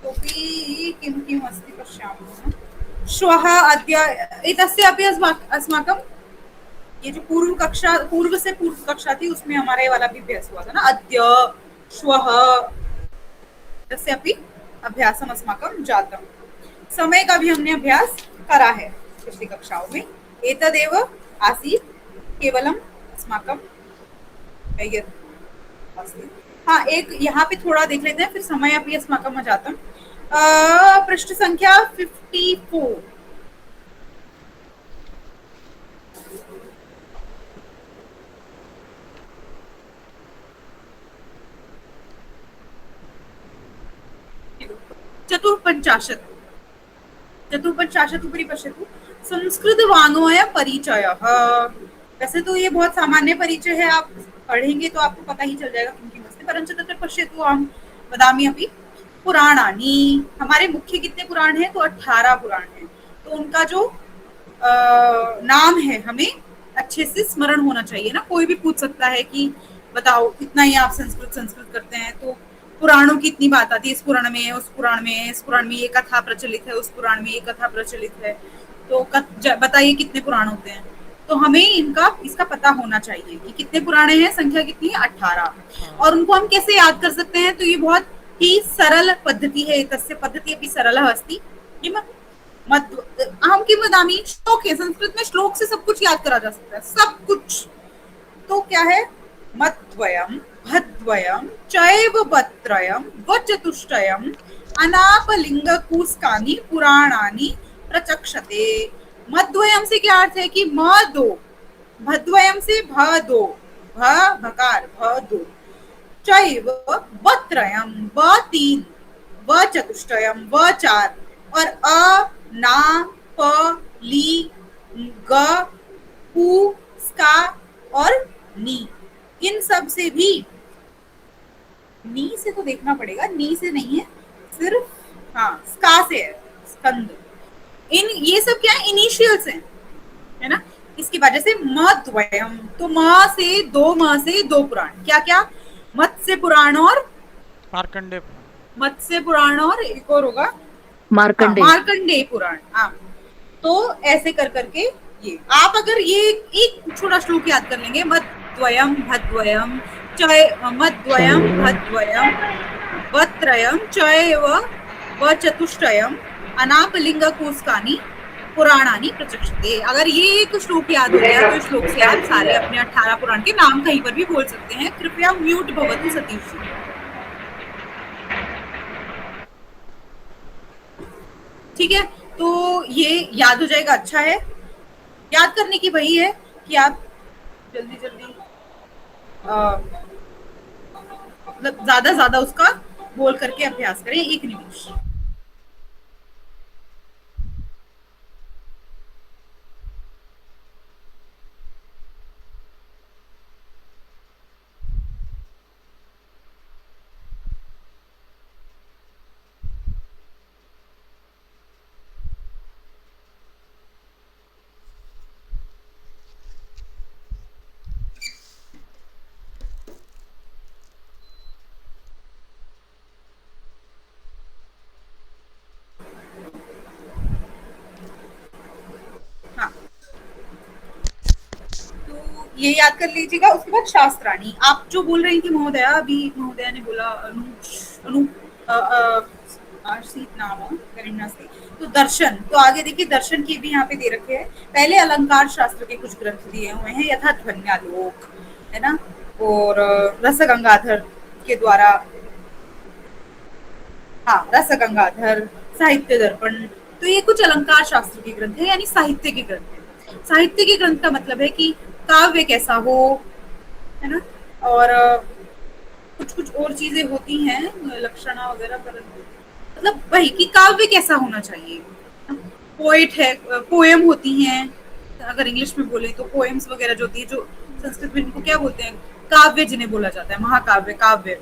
कोऽपि किं किम् अस्ति पश्यामः। श्वः अद्य एतस्य अपि अस्माकं ये जो पूर्व कक्षा थी उसमें हमारा ये वाला भी अभ्यास हुआ था ना, अद्य श्वः तस्य अपि अभ्यासम अस्माकं जातम्। समय का भी हमने अभ्यास करा है पिछली कक्षाओं में। एतदेव आसीत् केवलम अस्माकं हाँ, एक यहाँ पे थोड़ा देख लेते हैं, फिर समय अपि अस्माकं जातम्। पृष्ठ संख्या 54। चतुःपञ्चाशत् उपरि पश्यतु। संस्कृतवाङ्मय परिचयः। वैसे तो ये बहुत सामान्य परिचय है, आप पढ़ेंगे तो आपको पता ही चल जाएगा किं किम् अस्ति, परञ्च तत्र पश्यतु अहं वदामि अपि। पुराणानि, हमारे मुख्य कितने पुराण हैं? तो 18 पुराण हैं। तो उनका जो नाम है हमें अच्छे से स्मरण होना चाहिए ना। कोई भी पूछ सकता है कि बताओ कितना ही आप संस्कृत करते हैं, तो पुराणों की इतनी बात आती है, इस पुराण में, उस पुराण में, इस पुराण में ये कथा प्रचलित है, उस पुराण में ये कथा प्रचलित है, तो बताइए कितने पुराण होते हैं। तो हमें इसका पता होना चाहिए कि कितने पुराणे हैं, संख्या कितनी है? 18। और उनको हम कैसे याद कर सकते हैं? तो ये बहुत ही सरल पद्धति है, तस्य पद्धति अपि सरलः अस्ति। अहं किं वदामि, श्लोक है, संस्कृत में श्लोक से सब कुछ याद करा जा सकता है, सब कुछ। तो क्या है? मद्वयम्, भद्वयम्, चैव वत्रयम्, वचतुष्टयम्, अनापलिंगकूस्कानि पुराणानि प्रचक्षते। मद्वयम् से क्या अर्थ है कि म दो, भद्वयम् से भ दो, भकार भ दो, चैव वत्रयम् व 3, व चतुष्टयम् व 4, और अ ना प ली ग पू स्का और नी। इन सब से भी, नी से तो देखना पड़ेगा, नी से नहीं है, सिर्फ हाँ स्का से है, स्कंद। ये सब क्या है? इनिशियल्स हैं, है ना। इसकी वजह से मद्वयम्, तो म से दो पुराण, क्या क्या? मत्स्य पुराण और मार्कंडेय, मत्स्य पुराण और एक और होगा मार्कंडेय पुराण। हाँ, तो ऐसे कर करके ये आप अगर ये एक छोटा श्लोक याद कर लेंगे, मद्वयम् भद्वयम् मद्वयम् भद्वयम् वत्रयम् चैव वचतुष्टयम् अनापलिंगकूस्कानि पुराणानि प्रचक्षते। अगर ये एक श्लोक याद हो गया तो श्लोक से आप सारे अपने 18 पुराण के नाम कहीं पर भी बोल सकते हैं। कृपया म्यूट भवतु सतीश जी। ठीक है, तो ये याद हो जाएगा। अच्छा है, याद करने की वही है कि आप जल्दी जल्दी मतलब ज्यादा उसका बोल करके अभ्यास करें। 1 निमिष। ये याद कर लीजिएगा। उसके बाद शास्त्राणी, आप जो बोल रही थी महोदया, अभी महोदया ने बोला तो दर्शन, तो आगे देखिए दर्शन की भी यहाँ पे दे रखे हैं। पहले अलंकार शास्त्र के कुछ ग्रंथ दिए हुए हैं, यथा ध्वन्यालोक है ना, और रसगंगाधर के द्वारा, हाँ रसगंगाधर, साहित्य दर्पण। तो ये कुछ अलंकार शास्त्र के ग्रंथ है, यानी साहित्य के ग्रंथ है। साहित्य के ग्रंथ का मतलब है कि काव्य कैसा हो, है ना, और कुछ और चीजें होती हैं, लक्षणा वगैरह, मतलब वही कि काव्य कैसा होना चाहिए। पोएट है, पोएम होती हैं, अगर इंग्लिश में बोले तो पोएम्स वगैरह जो होती है, जो संस्कृत में इनको क्या बोलते हैं? काव्य जिन्हें बोला जाता है, महाकाव्य, काव्य।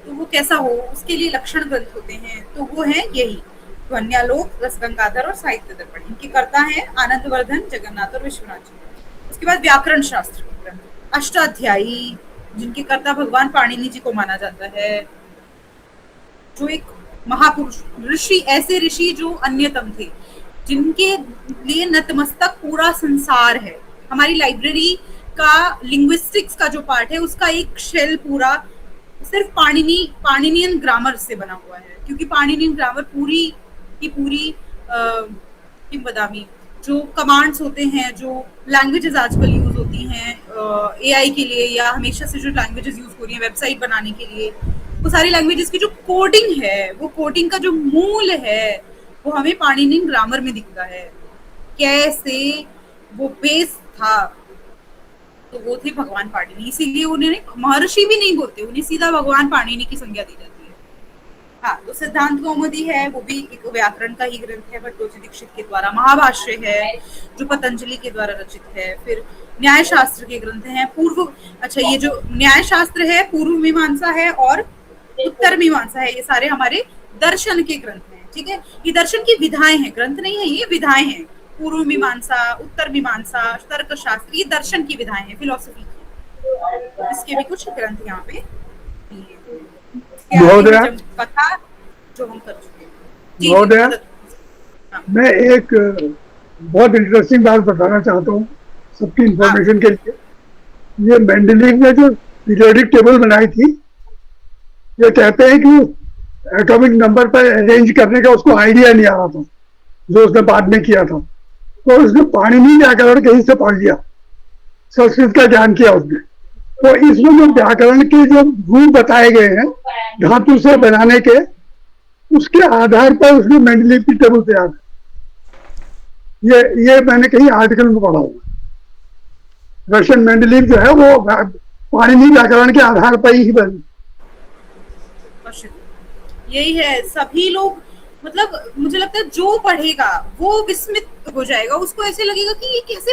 तो वो कैसा हो, उसके लिए लक्षण ग्रंथ होते हैं। तो वो है यही ध्वन्यालोक, रसगंगाधर और साहित्य दर्पण। इनके कर्ता है आनंदवर्धन, जगन्नाथ और विश्वनाथ जी। उसके बाद व्याकरण शास्त्र के ग्रंथ, अष्टाध्यायी, जिनके कर्ता भगवान पाणिनि जी को माना जाता है, जो एक महापुरुष ऋषि, ऐसे ऋषि जो अन्यतम थे, जिनके लिए नतमस्तक पूरा संसार है, हमारी लाइब्रेरी का लिंग्विस्टिक्स का जो पार्ट है उसका एक शेल पूरा सिर्फ पाणिनियन ग्रामर से बना हुआ है, क्योंकि पाणिनियन ग्रामर पूरी की पूरी किंवदंती जो कमांड्स होते हैं, जो लैंग्वेजेस आजकल यूज होती हैं एआई के लिए या हमेशा से जो लैंग्वेजेस यूज हो रही हैं वेबसाइट बनाने के लिए, वो सारी लैंग्वेजेस की जो कोडिंग है, वो कोडिंग का जो मूल है वो हमें पाणिनियन ग्रामर में दिखता है। कैसे वो बेस था, तो वो थे भगवान पाणिनि, इसीलिए उन्हें महर्षि भी नहीं बोलते, उन्हें सीधा भगवान पाणिनि की संज्ञा दी जाती है। हाँ, तो सिद्धांत कौमुदी है, वो भी एक व्याकरण का ही ग्रंथ है, भट्टोजी दीक्षित के द्वारा। महाभाष्य है जो पतंजलि के द्वारा रचित है। फिर न्याय शास्त्र के ग्रंथ हैं। ये जो न्याय शास्त्र है पूर्व मीमांसा है और उत्तर मीमांसा है, ये सारे हमारे दर्शन के ग्रंथ हैं। ठीक है, ये दर्शन की विधाएं हैं, ग्रंथ नहीं है, ये विधाएं हैं। पूर्व मीमांसा, उत्तर मीमांसा, तर्क शास्त्र, ये दर्शन की विधाएं हैं, फिलोसफी की। इसके भी कुछ ग्रंथ यहाँ पे कथा जो हम कर चुके हैं। मैं एक बहुत इंटरेस्टिंग बात बताना चाहता हूँ सबकी इंफॉर्मेशन के लिए। ये मेंडलीव ने जो पीरियोडिक टेबल बनाई थी, ये कहते हैं कि एटॉमिक नंबर पर अरेंज करने का उसको आइडिया नहीं आ रहा था, जो उसने बाद में किया था। तो उसने पाणिनि व्याकरण कहीं से पढ़ लिया, संस्कृत का ज्ञान किया उसने। तो इसमें जो व्याकरण के जो रूप बताए गए हैं धातु से बनाने के, उसके आधार पर उसने मेंडलीव की टेबल तैयार की। ये मैंने कहीं आर्टिकल में पढ़ा हुआ। रशियन मेंडलीव जो है वो पाणिनि व्याकरण के आधार पर ही बनी। यही है, सभी लोग मतलब मुझे लगता है जो पढ़ेगा वो विस्मित हो जाएगा, उसको ऐसे लगेगा कि ये कैसे,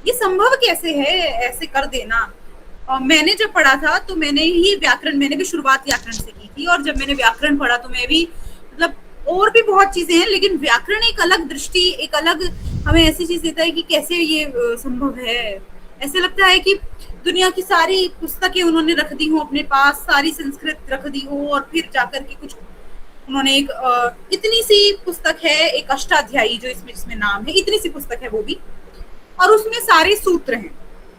ये संभव कैसे है ऐसे कर देना। मैंने जब पढ़ा था तो मैंने भी शुरुआत व्याकरण से की थी, और जब मैंने व्याकरण पढ़ा तो मैं भी मतलब और भी बहुत चीजें हैं, लेकिन व्याकरण एक अलग दृष्टि, एक अलग हमें ऐसी चीज देता है कि कैसे ये संभव है। ऐसे लगता है कि दुनिया की सारी पुस्तकें उन्होंने रख दी हो अपने पास, सारी संस्कृत रख दी हो, और फिर जाकर के कुछ उन्होंने एक इतनी सी पुस्तक है, एक अष्टाध्यायी जो जिसमें नाम है, इतनी सी पुस्तक है वो भी, और उसमें सारे सूत्र हैं,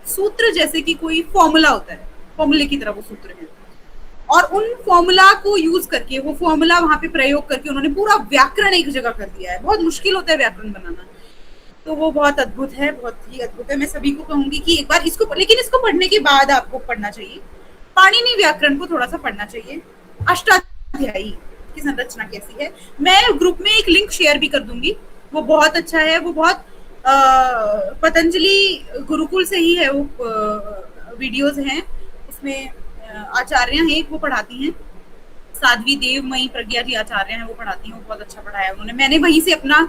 सूत्र जैसे कि कोई फॉर्मूला होता है, फॉर्मूले की तरह वो सूत्र है, और उन फॉर्मूला को यूज करके, वो फॉर्मूला वहां पे प्रयोग करके उन्होंने पूरा व्याकरण एक जगह कर दिया है। बहुत मुश्किल होता है व्याकरण बनाना, तो वो बहुत अद्भुत है, बहुत ही अद्भुत है। मैं सभी को कहूंगी कि एक बार इसको, लेकिन इसको पढ़ने के बाद आपको पढ़ना चाहिए पाणिनि व्याकरण को, थोड़ा सा पढ़ना चाहिए। अष्टाध्यायी की संरचना कैसी है, मैं ग्रुप में एक लिंक शेयर भी कर दूंगी, वो बहुत अच्छा है। वो बहुत पतंजलि गुरुकुल से ही है, वो वीडियोस हैं, उसमें आचार्य हैं, वो पढ़ाती हैं, साध्वी देवमयी प्रज्ञा जी आचार्य हैं, वो पढ़ाती हैं, वो बहुत अच्छा पढ़ाया उन्होंने। मैंने वहीं से अपना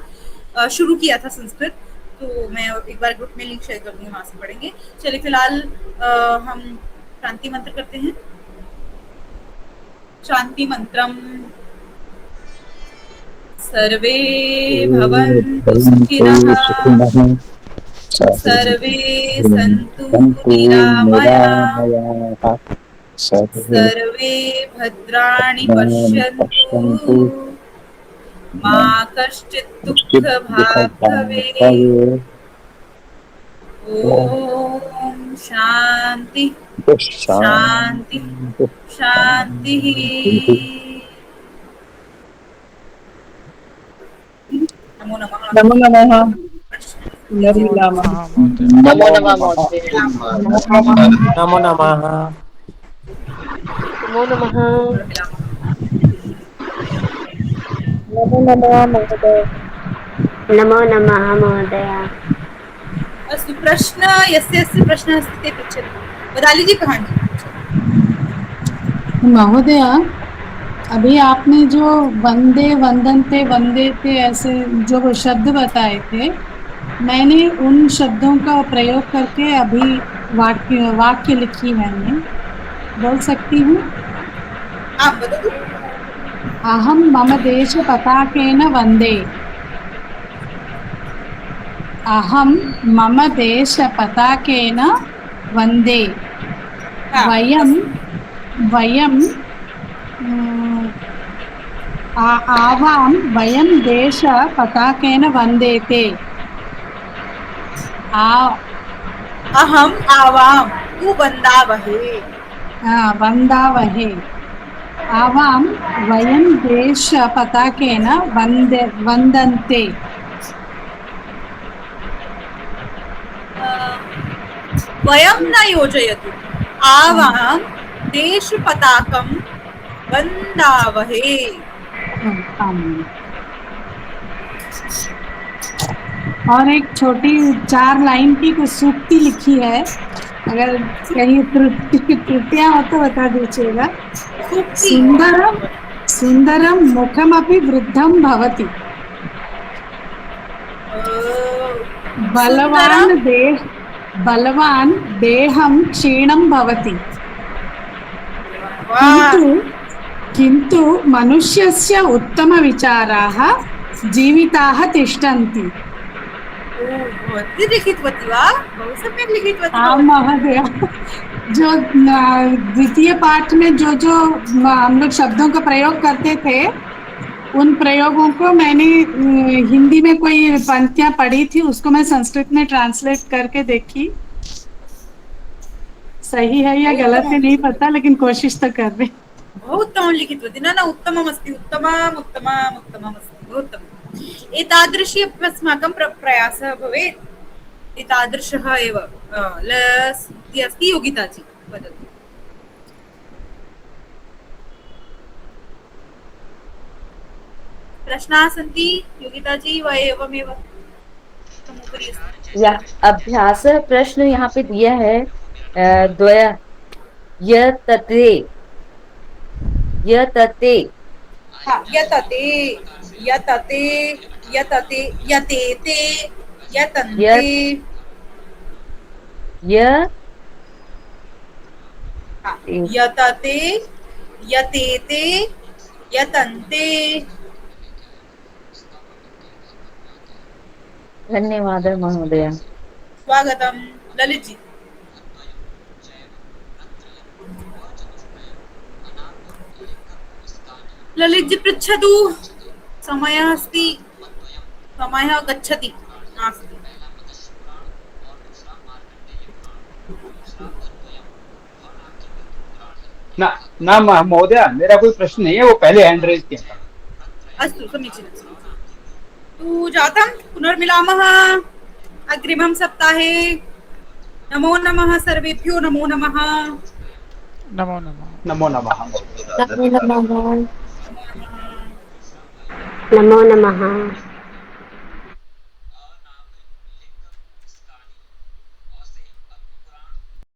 शुरू किया था संस्कृत, तो मैं एक बार ग्रुप में लिंक शेयर कर दूंगी, वहां से पढ़ेंगे। चलिए फिलहाल हम शांति मंत्र करते हैं। शांति मंत्रम। सर्वे भवन्तु सुखिनः, सर्वे सन्तु निरामयाः, सर्वे भद्राणि पश्यन्तु, मा कश्चित् दुःखभाग् भवेत्। ओम शांति शांति शांति। नमो नमः। नमो नमः। नमो नमः। नमो नमः महोदय। नमो नमः। नमो नमः। नमो नमः महोदय। नमो नमः महोदय। अस्तु, प्रश्न यस्य प्रश्नः अस्ति ते पृच्छतु। वदाली जी कहानी। महोदय, अभी आपने जो वंदे वंदनते वंदेते ऐसे जो शब्द बताए थे, मैंने उन शब्दों का प्रयोग करके अभी वाक्य लिखी है, मैं बोल सकती हूँ? आप बताओ। अहम मम देश पताकेन वंदे। अहम मम देश पताकेन वंदे। वयम आवां वयं देश पताकेन वंदेते। अहम आवाम तू वंदावहे। वन्दावहे आवां वयं देशपताकेन वन्दन्ते। वयं न योजयतु आवां देशपताकं वन्दावहे। और एक छोटी 4 लाइन की कुछ सूक्ति लिखी है, अगर कहीं त्रुटियां हो तो बता दीजिएगा। सुंदरम सुंदरम मुखमपि वृद्धं भवति। बलवान देहं क्षीणं भवति। किंतु मनुष्यस्य उत्तमविचाराः जीविताः तिष्ठन्ति। भवती लिखितवती वा? बहु सम्यक् लिखितवती। आं महोदय, जो द्वितीय पाठ में जो हम लोग शब्दों का प्रयोग करते थे, उन प्रयोगों को मैंने हिंदी में कोई पंक्तियां पढ़ी थी, उसको मैं संस्कृत में ट्रांसलेट करके देखी। सही है या गलत है नहीं पता, लेकिन कोशिश तो कर रही। बहु उत्तमं लिखितवती। न उत्तममस्ति, उत्तमम् उत्तमम् उत्तममस्ति, बहु उत्तमम्। एतादृशी अस्माकं प्रयासः भवेत्। एतादृशः एव लस्ति अस्ति। योगिताजी वदतु। प्रश्नाः सन्ति योगिताजी वा एवमेव? अभ्यास प्रश्न यहाँ पे दिया है द्वय यतते यतते यतते यतते यतते यतेते यतन्ते यतते यतेते यतन्ते। धन्यवाद महोदय। स्वागतम। ललित जी। ललित जी पृच्छतु। समयः अस्ति, समयः गच्छति नास्ति। ना महोदय, मेरा कोई प्रश्न नहीं है, वो पहले हैंड रेज किया था। अस्तु, समीचीनं। तु जातं, पुनर्मिलामः अग्रिमं सप्ताहे। नमो नमः सर्वेभ्यो। नमो नमः। नमो नमः। नमो नमः। नमो नमः। नमो नमः।